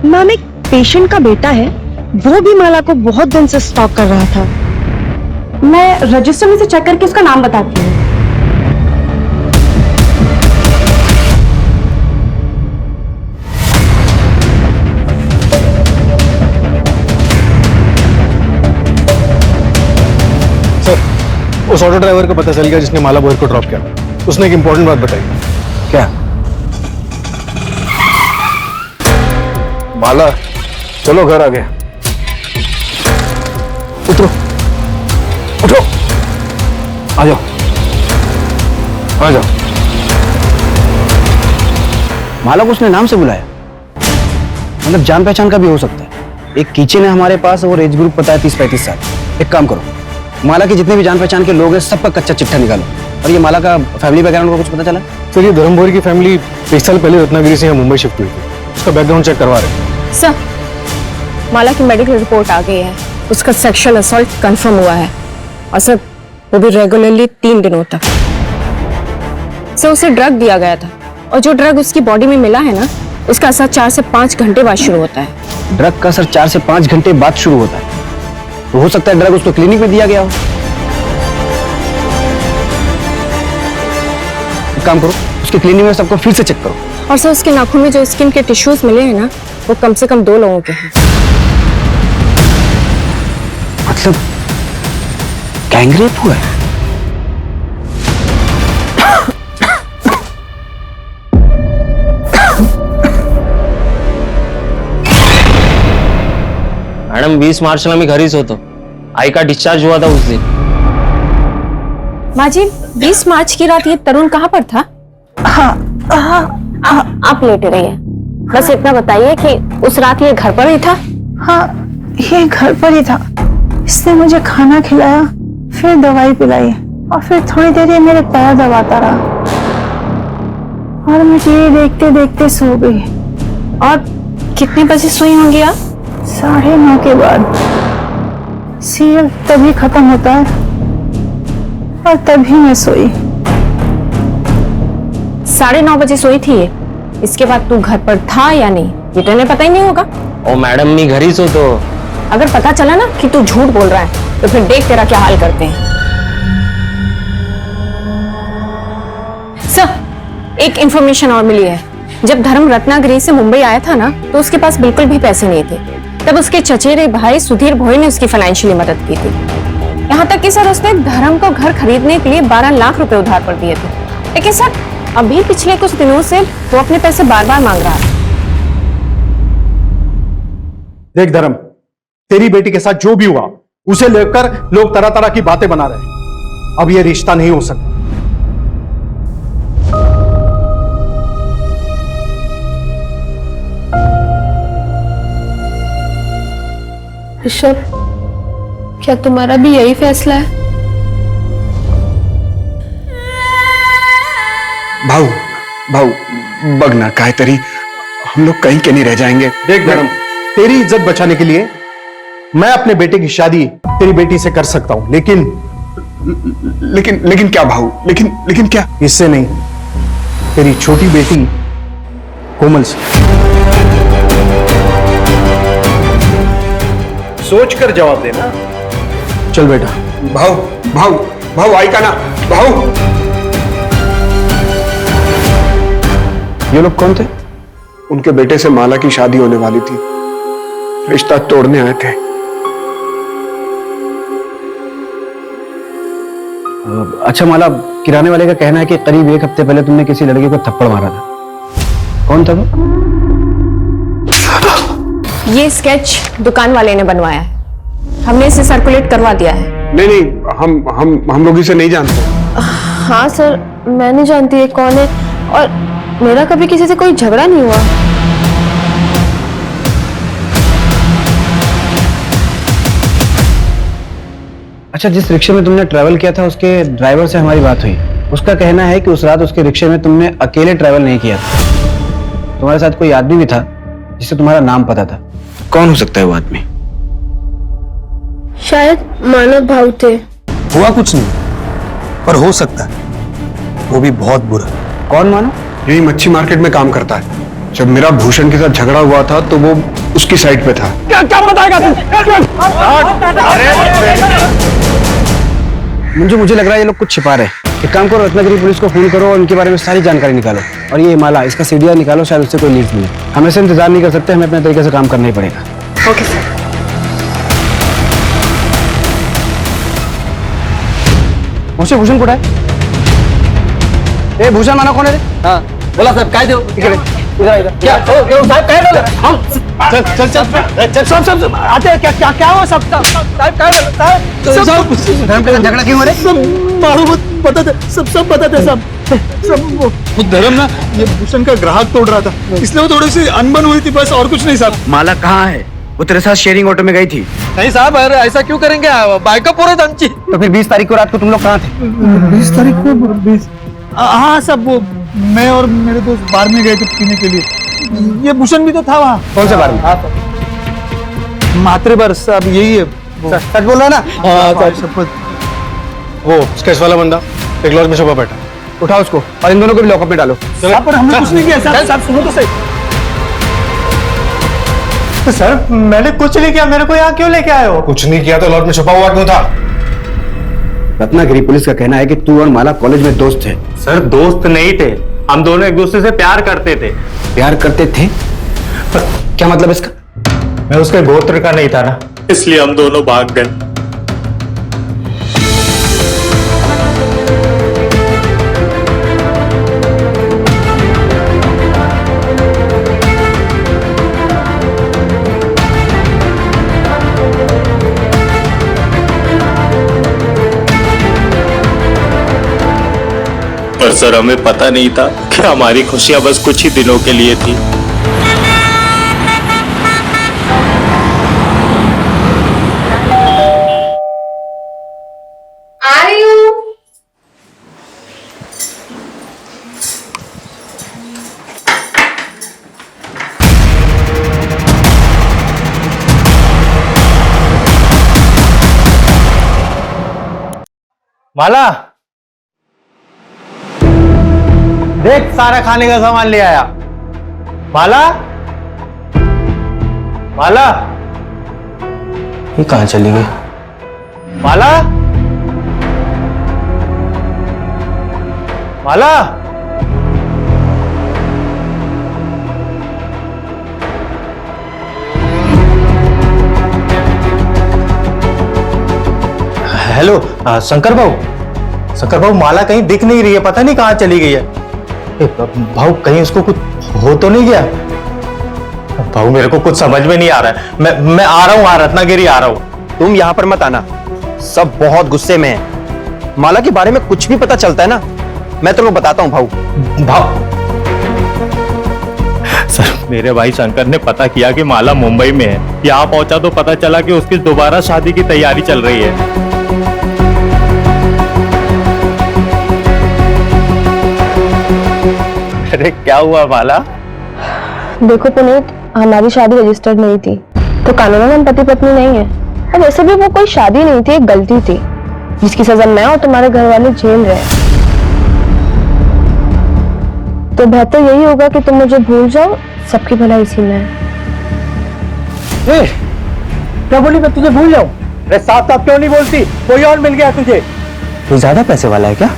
मैम, एक पेशेंट का बेटा है, वो भी माला को बहुत दिन से स्टॉक कर रहा था। मैं रजिस्टर में से चेक करके उसका नाम बताती हूँ। उस ऑटो ड्राइवर का पता चल गया जिसने माला बोहर को ड्रॉप किया। उसने एक इंपॉर्टेंट बात बताई। क्या? माला, चलो घर आ गया। उतरो, उठो, आ जाओ, आ जाओ। माला को उसने नाम से बुलाया? मतलब जान पहचान का भी हो सकता है। एक किचन है हमारे पास और एज ग्रुप पता है 30-35 साल। एक काम करो, माला के जितने भी जान पहचान के लोग हैं सबका कच्चा चिट्ठा निकालो। और ये माला का फैमिली बैकग्राउंड का कुछ पता चला? सर, ये धर्म बोहर की फैमिली 1 साल पहले रत्नागिरी से यहाँ मुंबई शिफ्ट हुई थी। उसका बैकग्राउंड चेक करवा रहे हैं। सर, माला की मेडिकल रिपोर्ट आ गई है। उसका सेक्सुअल असॉल्ट कंफर्म हुआ है, और सर वो भी रेगुलरली 3 दिनों तक। सर, उसे ड्रग दिया गया था, और जो ड्रग उसकी बॉडी में मिला है ना, उसका असर 4 से 5 घंटे बाद शुरू होता है। ड्रग का असर 4 से 5 घंटे बाद शुरू होता है? तो हो सकता है ड्रग उसको क्लिनिक में दिया गया हो। एक काम करो, उसके क्लिनिक में सबको फिर से चेक करो। और सर, उसके नाखून में जो स्किन के टिश्यूज मिले हैं ना, वो कम से कम 2 लोगों के हैं। मतलब गैंगरेप हुआ है? मैडम 20 मार्च में घरीच होतो, आई का डिस्चार्ज हुआ था उस दिन। माँ जी, 20 मार्च की रात ये तरुण कहाँ पर था? हाँ, आप लेटे रहिए, बस इतना बताइए कि उस रात ये घर पर ही था? हाँ, ये घर पर ही था। इसने मुझे खाना खिलाया, फिर दवाई पिलाई और फिर थोड़ी देर ये मेरे पैर दबाता रहा और मैं टीवी देखते देखते सो गई। और कितने बजे सोई होंगी आप? 9:30 के बाद। सीरियल तभी खत्म होता है और तभी मैं सोई। 9:30 बजे सोई थी ये। इसके बाद तू घर पर था या नहीं ये तो इन्हें पता ही नहीं होगा। ओ मैडम नहीं घर ही सो तो। अगर पता चला ना कि तू झूठ बोल रहा है तो फिर देख तेरा क्या हाल करते हैं। सर, एक इंफॉर्मेशन और मिली है। जब धर्म रत्नागिरी से मुंबई आया था ना तो उसके पास बिल्कुल भी पैसे नहीं थे। तब उसके चचेरे भाई सुधीर भोई ने उसकी फाइनेंशियली मदद की थी। यहाँ तक कि सर उसने धर्म को घर खरीदने के लिए 12 लाख रुपए उधार पर दिए थे। लेकिन सर अभी पिछले कुछ दिनों से वो अपने पैसे बार बार मांग रहा है। देख धर्म, तेरी बेटी के साथ जो भी हुआ उसे लेकर लोग तरह तरह की बातें बना रहे हैं। अब यह रिश्ता नहीं हो सकता। ऋषभ, क्या तुम्हारा भी यही फैसला है? भाऊ भाऊ बग ना काय तरी हम लोग कहीं के नहीं रह जाएंगे। देख धर्म, तेरी इज्जत बचाने के लिए मैं अपने बेटे की शादी तेरी बेटी से कर सकता हूं, लेकिन लेकिन क्या भाऊ? लेकिन क्या? इससे नहीं, तेरी छोटी बेटी कोमल से। सोच कर जवाब देना। चल बेटा। भाऊ भाऊ भाऊ आई का ना भाऊ। ये लोग कौन थे? उनके बेटे से माला की शादी होने वाली थी, रिश्ता तोड़ने आए थे। अच्छा माला, किराने वाले का कहना है कि करीब 1 हफ्ते पहले तुमने किसी लड़के को थप्पड़ मारा था। कौन था वो? ये स्केच दुकान वाले ने बनवाया है। हमने इसे सर्कुलेट करवा दिया है। नहीं, हम लोग इसे नहीं जानते। हाँ सर, मैं नहीं जानती ये कौन है और मेरा कभी किसी से कोई झगड़ा नहीं हुआ। अच्छा, जिस रिक्शे में तुमने ट्रैवल किया था उसके ड्राइवर से हमारी बात हुई। उसका कहना है कि उस रात उसके रिक्शे में तुमने अकेले ट्रैवल नहीं किया था। तुम्हारे साथ कोई आदमी भी था जिससे तुम्हारा नाम पता था। कौन हो सकता है वो आदमी? शायद मानव भाव थे। हुआ कुछ नहीं, पर हो सकता है वो भी बहुत बुरा। कौन मानव? यही मच्छी मार्केट में काम करता है। जब मेरा भूषण के साथ झगड़ा हुआ था तो वो उसकी साइड पे था। क्या बताएगा मुझे लग रहा है ये लोग कुछ छिपा रहे हैं। एक काम करो, रत्नागिरी पुलिस को फोन करो और इनके बारे में सारी जानकारी निकालो। और ये माला, इसका सीडीआर निकालो, शायद उससे कोई लीड मिले। हम ऐसे इंतजार नहीं कर सकते, हमें अपने तरीके से काम करना ही पड़ेगा। Okay sir. भूषण कुठे आहे? ए भूषण मानव कोण आहे रे? हाँ बोला साहब, काय देऊ इकडे इधर क्या साहब काय बोला? हम चल आते हैं। क्या हुआ सब? साहब काय बोला? धर्म के साथ झगड़ा क्यों हो रहा है? मारो मत, बता दे, सब बता दे। सब वो धर्म ना ये भूषण का ग्राहक तोड़ रहा था, इसलिए वो थोड़ी सी अनबन हुई थी, बस और कुछ नहीं साहब। माला कहाँ है? वो तेरे साथ शेयरिंग ऑटो में गई थी। नहीं साहब, अरे ऐसा क्यों करेंगे? बाइक का पूरा दंची। तो फिर 20 तारीख को रात को तुम लोग कहाँ थे? 20 तारीख को? हाँ सब, वो मैं और मेरे दोस्त बार में गए थे पीने के लिए। ये भूषण भी तो था वहाँ। कौन से बार में? मात्रे बार साहब, यही है। सच बोल रहा ना? हाँ शपथ। वो स्केच वाला बंदा एक लॉज में छुपा बैठा। उठाओ उसको और इन दोनों को भी लॉकअप में डालो। पर हमने कुछ नहीं किया साहब। सुनो तो सही। सर मैंने कुछ नहीं किया, मेरे को यहाँ क्यों लेके आए हो? कुछ नहीं किया तो लॉज में छुपा हुआ क्यों था? रत्नागिरी पुलिस का कहना है कि तू और माला कॉलेज में दोस्त थे। सर दोस्त नहीं थे, हम दोनों एक दूसरे से प्यार करते थे। प्यार करते थे? क्या मतलब इसका? मैं उसके गोत्र का नहीं था ना, इसलिए हम दोनों भाग गए। पर सर हमें पता नहीं था कि हमारी खुशियां बस कुछ ही दिनों के लिए थी। माला, देख सारा खाने का सामान ले आया। माला, माला, ये कहां चली गई? माला, माला, हेलो शंकर भाऊ, माला कहीं दिख नहीं रही है, पता नहीं कहां चली गई है। भाऊ कहीं उसको कुछ हो तो नहीं गया? भाऊ मेरे को कुछ समझ में नहीं आ रहा है। मैं आ रहा हूँ, रत्नागिरी आ रहा हूँ। तुम यहाँ पर मत आना, सब बहुत गुस्से में हैं। माला के बारे में कुछ भी पता चलता है ना, मैं तुमको बताता हूँ भाऊ। सर मेरे भाई शंकर ने पता किया कि माला मुंबई में है। यहाँ पहुंचा तो पता चला कि उसकी दोबारा शादी की तैयारी चल रही है। अरे क्या हुआ माला? देखो पुनीत, हमारी शादी रजिस्टर्ड नहीं थी तो कानूनन हम पति पत्नी नहीं है। और वैसे भी वो कोई शादी नहीं थी, एक गलती थी जिसकी सजा मैं और तुम्हारे घर वाले झेल रहे हैं। तो बेहतर यही होगा कि तुम मुझे भूल जाओ, सबकी भलाई इसी में है। क्या बोली मैं तुझे भूल जाऊं? अरे साफ साफ क्यों नहीं बोलती? कोई और मिल गया तुझे? तू ज्यादा पैसे वाला है क्या?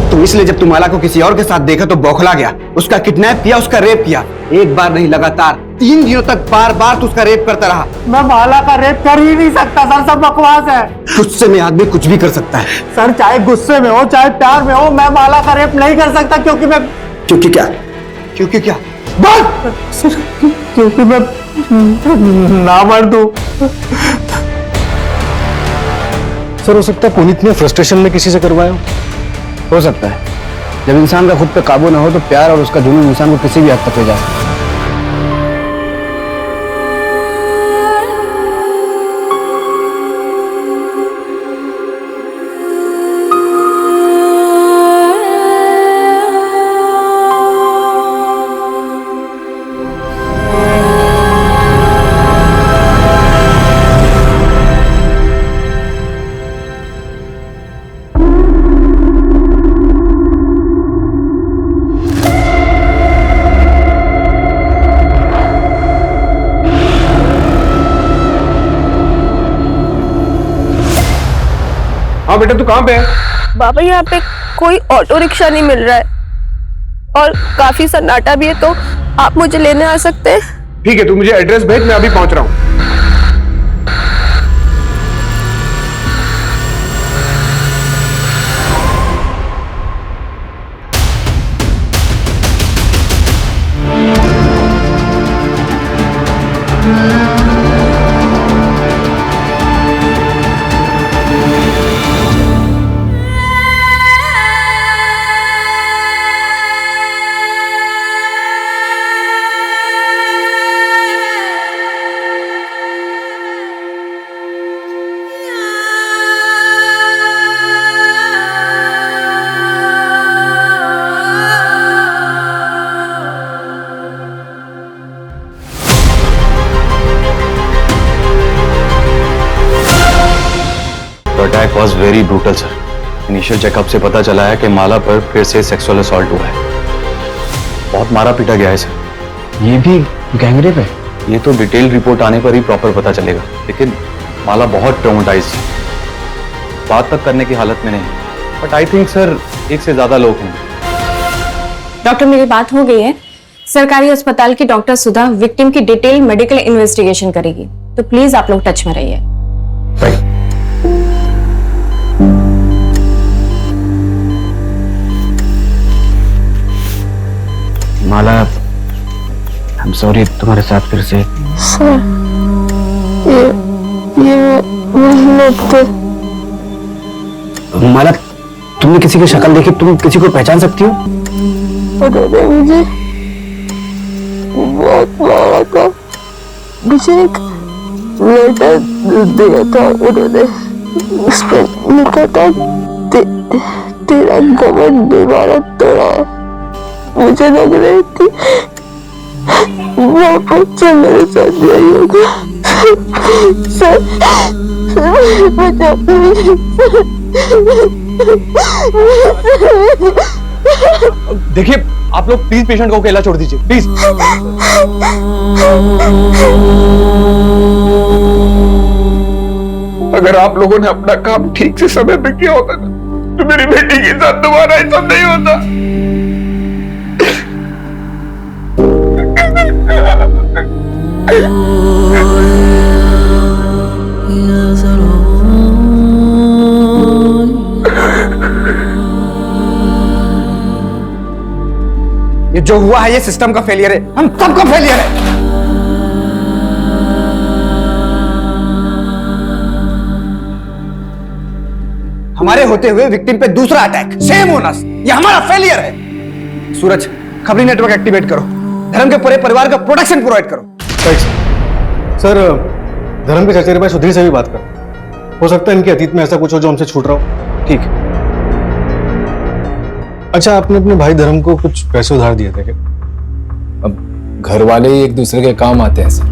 तो इसलिए जब तुम माला को किसी और के साथ देखा तो बौखला गया, उसका किडनैप किया, उसका रेप किया। एक बार नहीं, लगातार 3 दिनों तक बार बार तू उसका रेप करता रहा। मैं माला का रेप कर ही नहीं सकता सर, सब बकवास है। गुस्से में आदमी कुछ भी कर सकता है सर, चाहे गुस्से में हो चाहे प्यार में हो, मैं माला का रेप नहीं कर सकता। क्योंकि मैं बोल सर, क्योंकि मैं ना मर दूं। सर हो सकता है पुनीत ने फ्रस्ट्रेशन में किसी से करवाया हो सकता है। जब इंसान का खुद पे काबू ना हो तो प्यार और उसका जुनून इंसान को किसी भी हद तक ले जा सकता है। हाँ बेटा, तू कहाँ पे है? बाबा यहाँ पे कोई ऑटो रिक्शा नहीं मिल रहा है और काफी सन्नाटा भी है, तो आप मुझे लेने आ सकते हैं? ठीक है, तू मुझे एड्रेस भेज, मैं अभी पहुंच रहा हूँ। Attack was very brutal sir. Initial checkup से पता चला है कि माला पर फिर से सेक्सुअल असॉल्ट हुआ है। बहुत मारा पीटा गया है सर। ये भी गैंगरेप है? ये तो डिटेल रिपोर्ट आने पर ही प्रॉपर पता चलेगा, लेकिन माला बहुत ट्रॉमेटाइज्ड है, बात तक करने की हालत में नहीं। बट आई थिंक सर 1 से ज्यादा लोग हैं। डॉक्टर, मेरी बात हो गई है। सरकारी अस्पताल की डॉक्टर सुधा विक्टिम की डिटेल मेडिकल इन्वेस्टिगेशन करेगी, तो प्लीज आप लोग टच में रहिए। माला, आई एम सॉरी तुम्हारे साथ फिर से। सर, ये मेहनत थे। माला, तुमने किसी की शक्ल देखी? तुम किसी को पहचान सकती हो? उन्होंने मुझे बहुत मारा था। मुझे एक लेटर दिया था उन्होंने, उसमें लिखा था तेरा घमंड दीवार तोड़ा। मुझे लग रही थी वो बच्चा मेरे साथ यही होगा। सर, मुझे देखिए आप लोग प्लीज पेशेंट को अकेला छोड़ दीजिए प्लीज। अगर आप लोगों ने अपना काम ठीक से समय पे किया होता ना तो मेरी बेटी के साथ दोबारा ऐसा नहीं होता। ये जो हुआ है ये सिस्टम का फेलियर है, हम सबका फेलियर है। हमारे होते हुए विक्टिम पे दूसरा अटैक, सेम ओनर्स, ये हमारा फेलियर है। सूरज, खबरी नेटवर्क एक्टिवेट करो, धर्म के पूरे परिवार का प्रोटेक्शन प्रोवाइड करो। सर धर्म के चचेरे भाई सुधीर से भी बात कर, हो सकता है इनके अतीत में ऐसा कुछ हो जो हमसे छूट रहा हो। ठीक है। अच्छा, आपने अपने भाई धर्म को कुछ पैसे उधार दिए थे क्या? अब घर वाले ही एक दूसरे के काम आते हैं सर।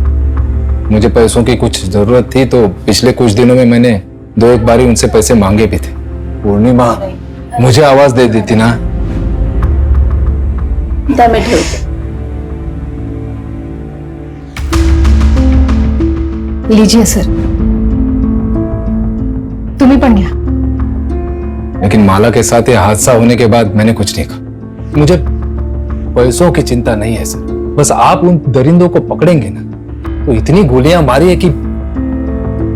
मुझे पैसों की कुछ जरूरत थी तो पिछले कुछ दिनों में मैंने 2-1 बारी उनसे पैसे मांगे भी थे। पूर्णिमा मुझे आवाज दे देती ना। लीजिए सर, तुम्ही पण घ्या। लेकिन माला के साथ ये हादसा होने के बाद मैंने कुछ नहीं कहा। मुझे पैसों की चिंता नहीं है सर, बस आप उन दरिंदों को पकड़ेंगे ना तो इतनी गोलियां मारी है कि।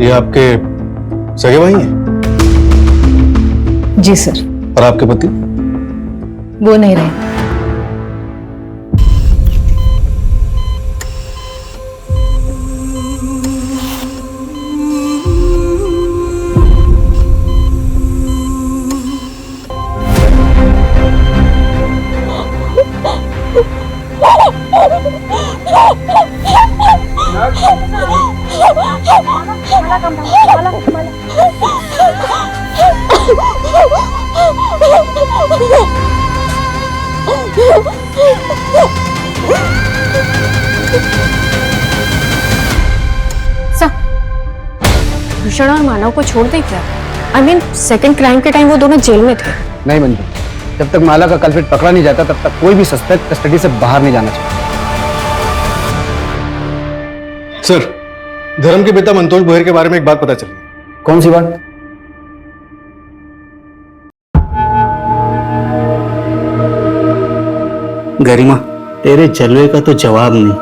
ये आपके सगे भाई हैं? जी सर। और आपके पति? वो नहीं रहे। भूषण और मानव को छोड़ दे क्या? आई मीन सेकंड क्राइम के टाइम वो दोनों जेल में थे। नहीं मंजू, जब तक माला का कल्प्रिट पकड़ा नहीं जाता तब तक कोई भी सस्पेक्ट कस्टडी से बाहर नहीं जाना चाहिए। सर, धर्म के पिता मंतोष बोहर के बारे में एक बात पता चली। कौन सी बात? गरिमा, तेरे जलवे का तो जवाब नहीं,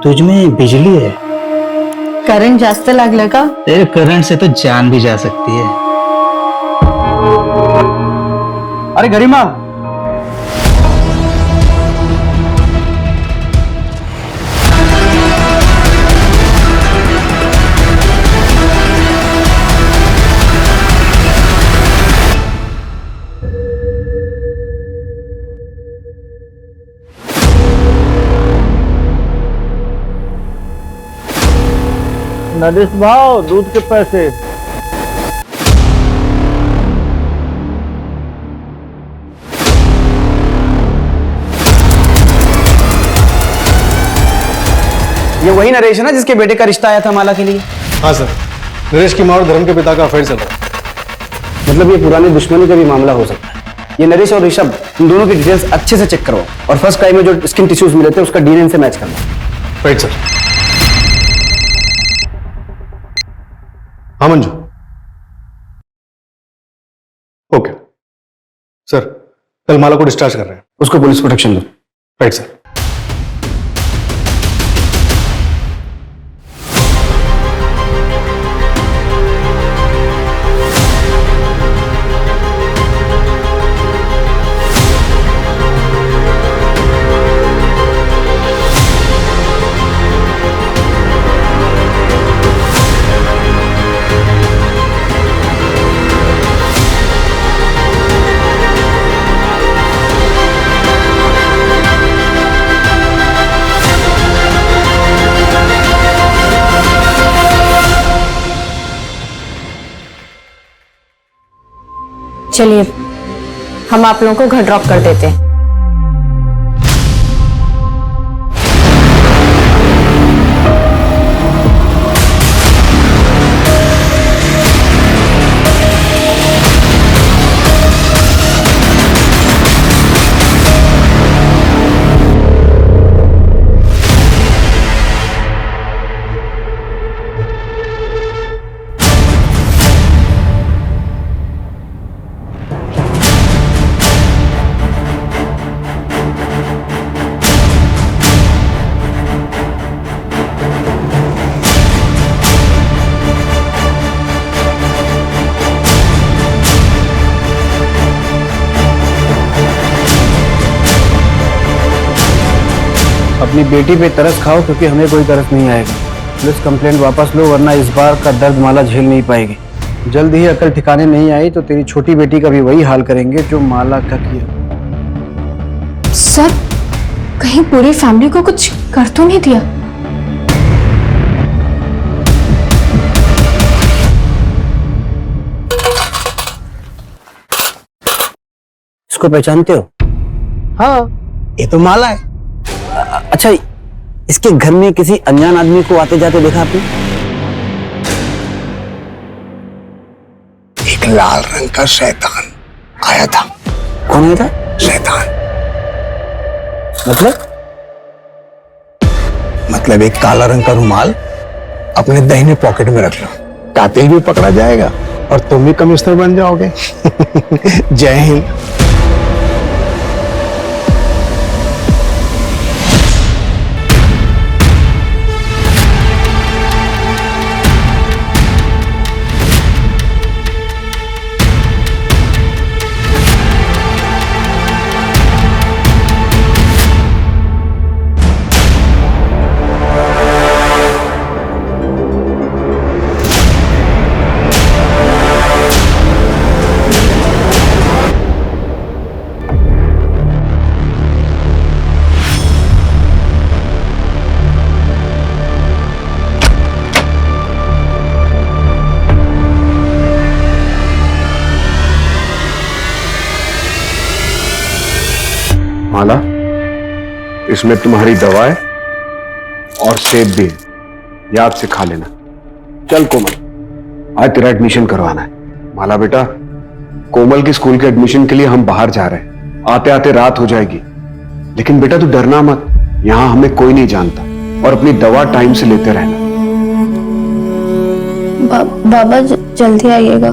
तुझमें बिजली है। करंट जास्त लागलं का? तेरे करंट से तो जान भी जा सकती है। अरे गरिमा, नरेश भाव, दूध के पैसे। ये वही नरेश है ना जिसके बेटे का रिश्ता आया था माला के लिए? हाँ सर, नरेश की माँ और धर्म के पिता का अफेयर चल रहा है। मतलब ये पुरानी दुश्मनी का भी मामला हो सकता है। ये नरेश और ऋषभ, इन दोनों की डिटेल्स अच्छे से चेक करो और फर्स्ट क्राइम में जो स्किन टिश्यूज मिले थे उसका डीएनए से मैच करना। Right sir. हाँ मंजू, ओके सर, कल माला को डिस्चार्ज कर रहे हैं। उसको पुलिस प्रोटेक्शन दो। Right sir. चलिए हम आप लोगों को घर ड्रॉप कर देते हैं। अपनी बेटी पे तरस खाओ, क्योंकि हमें कोई तरस नहीं आएगा। पुलिस कंप्लेंट वापस लो, वरना इस बार का दर्द माला झेल नहीं पाएगी। जल्द ही अकल ठिकाने नहीं आई तो तेरी छोटी बेटी का भी वही हाल करेंगे जो माला का किया। सर, कहीं पूरी फैमिली को कुछ कर तो नहीं दिया? इसको पहचानते हो? हाँ, ये तो माला है। अच्छा, इसके घर में किसी अनजान आदमी को आते जाते देखा आपने? एक लाल रंग का शैतान आया था। कौन आया था? शैतान। मतलब एक काला रंग का रुमाल अपने दाहिने पॉकेट में रख लो, कातिल भी पकड़ा जाएगा और तुम भी कमिश्नर बन जाओगे। जय हिंद। माला, इसमें तुम्हारी दवाएं और सेब भी है, याद से खा लेना। चल कोमल, आज तेरा एडमिशन करवाना है। माला बेटा, कोमल की स्कूल के एडमिशन के लिए हम बाहर जा रहे हैं। आते आते रात हो जाएगी, लेकिन बेटा तू डरना मत, यहां हमें कोई नहीं जानता, और अपनी दवा टाइम से लेते रहना। बाबा जल्दी आइएगा।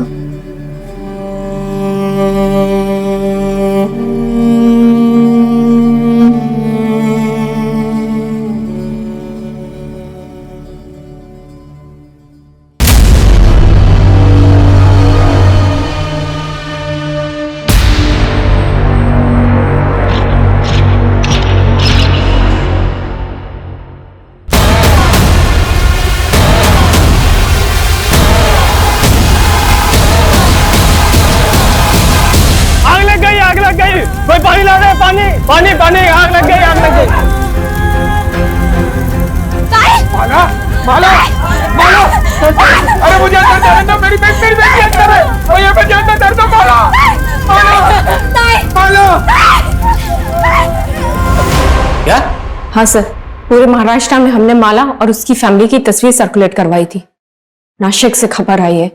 कोई पानी ला दे, पानी पानी पानी, आग लग गई, आग लग गई। माला माला माला, अरे मुझे अंदर जाने दो, मेरी बेटी अंदर है, मुझे मुझे अंदर जाने दो। माला माला माला। क्या? हाँ सर, पूरे महाराष्ट्र में हमने माला और उसकी फैमिली की तस्वीर सर्कुलेट करवाई थी। नासिक से खबर आई है,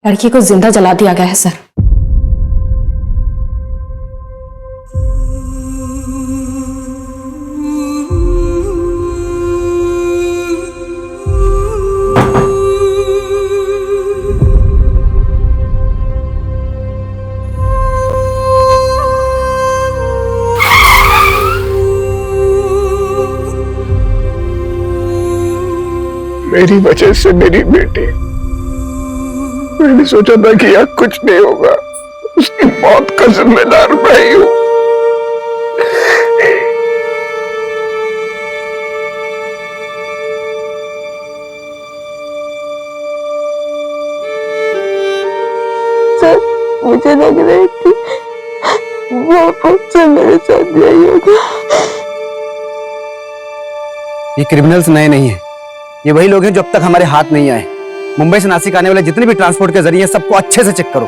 लड़की को जिंदा जला दिया गया है सर। मेरी वजह से मेरी बेटी, मैंने सोचा था कि यह कुछ नहीं होगा, उसकी मौत का जिम्मेदार मैं ही हूं। सर, मुझे लग रहा है कि वापस से मेरे साथ यही होगा। ये क्रिमिनल्स नए नहीं हैं, ये वही लोग हैं जो अब तक हमारे हाथ नहीं आए। मुंबई से नासिक आने वाले जितने भी ट्रांसपोर्ट के जरिए, सबको अच्छे से चेक करो।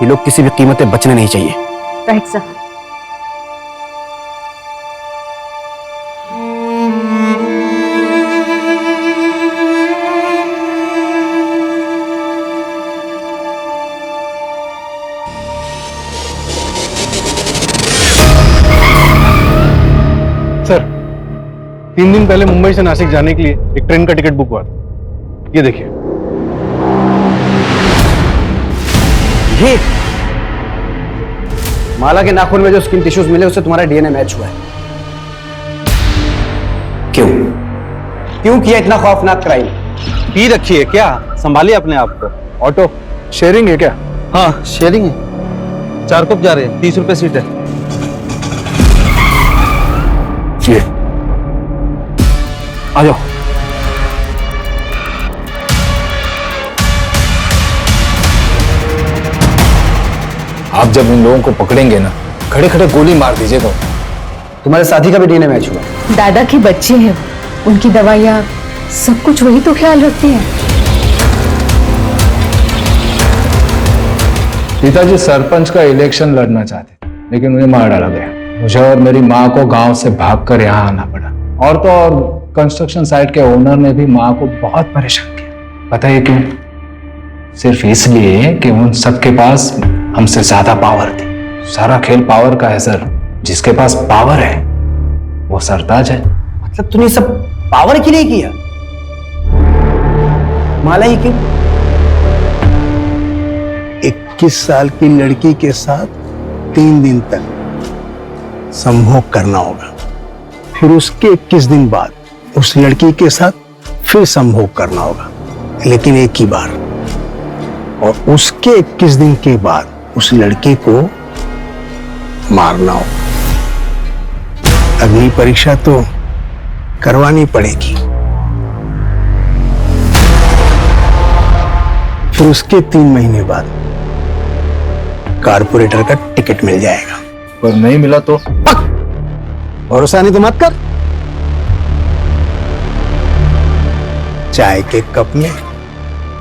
ये लोग किसी भी कीमत पे बचने नहीं चाहिए। Right sir. सर, 3 दिन पहले मुंबई से नासिक जाने के लिए एक ट्रेन का टिकट बुक हुआ था। ये देखिए। ये माला के नाखून में जो स्किन टिश्यूज मिले उससे तुम्हारा डीएनए मैच हुआ है। क्यों क्यों किया इतना खौफनाक क्राइम? पी रखी है क्या? संभालिए अपने आप को। ऑटो शेयरिंग है क्या? हाँ शेयरिंग है। 4 कप जा रहे हैं, 30 रुपए सीट है। आ जाओ। आप जब इन लोगों को पकड़ेंगे ना, खड़े खड़े गोली मार दीजिएगा। तुम्हारे साथी का भी डीएनए मैच हुआ। दादा की बच्चे हैं, उनकी दवाइयाँ सब कुछ वही तो ख्याल रखती हैं। पिताजी सरपंच का इलेक्शन लड़ना चाहते थे, लेकिन उन्हें मार डाला गया। मुझे और मेरी माँ को गांव से भागकर यहाँ आना पड़ा। और तो और कंस्ट्रक्शन साइट के ओनर ने भी माँ को बहुत परेशान किया। पता है क्यों? सिर्फ इसलिए कि उन सबके पास हमसे ज्यादा पावर थी। सारा खेल पावर का है सर। जिसके पास पावर है वो सरताज है। मतलब तूने सब पावर के लिए किया? माला ही क्यों? 21 साल की लड़की के साथ 3 दिन तक संभोग करना होगा, फिर उसके 21 दिन बाद उस लड़की के साथ फिर संभोग करना होगा, लेकिन एक ही बार। और उसके 21 दिन के बाद उस लड़की को मारना होगा। अग्नि परीक्षा तो करवानी पड़ेगी। फिर उसके 3 महीने बाद कारपोरेटर का टिकट मिल जाएगा। पर नहीं मिला तो? भरोसा नहीं तो मत कर। चाय के कप में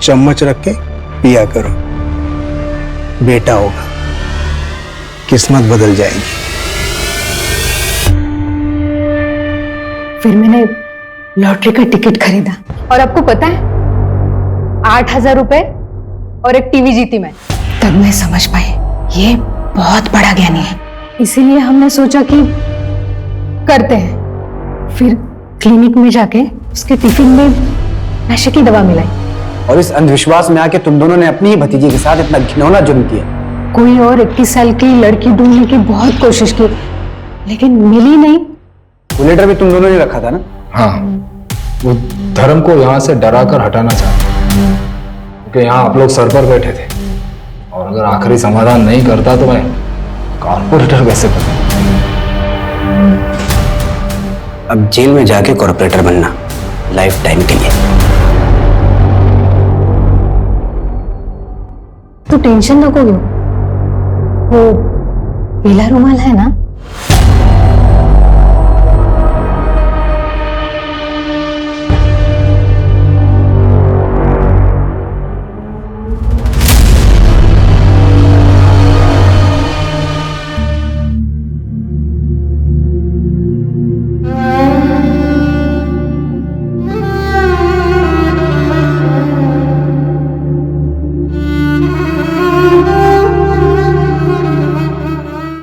चम्मच रख के पिया करो, बेटा होगा, किस्मत बदल जाएगी। फिर मैंने लॉटरी का टिकट खरीदा और आपको पता है 8,000 रुपए और एक टीवी जीती मैं। तब मैं समझ पाई ये बहुत बड़ा ज्ञानी है। इसीलिए हमने सोचा कि करते हैं। फिर क्लिनिक में जाके उसके टिफिन में नशे की दवा मिलाई। और इस अंधविश्वास में आके तुम दोनों ने अपनी ही भतीजी के साथ इतना घिनौना जुर्म किया। कोई और 21 साल की लड़की ढूंढने की बहुत कोशिश की, लेकिन मिली नहीं। वो लेटर भी तुम दोनों ने रखा था ना? हाँ, वो धर्म को यहाँ से डरा कर हटाना चाहते, क्योंकि यहाँ आप लोग सर पर बैठे थे। और अगर आखिरी समाधान नहीं करता तो मैं कॉर्पोरेटर कैसे बनूं? अब जेल में जाके कॉर्पोरेटर बनना लाइफ टाइम के लिए। तो टेंशन नको लो, वो पीला रुमाल है ना,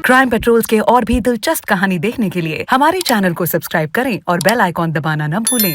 क्राइम पेट्रोल्स के और भी दिलचस्प कहानी देखने के लिए हमारे चैनल को सब्सक्राइब करें और बेल आइकॉन दबाना न भूलें।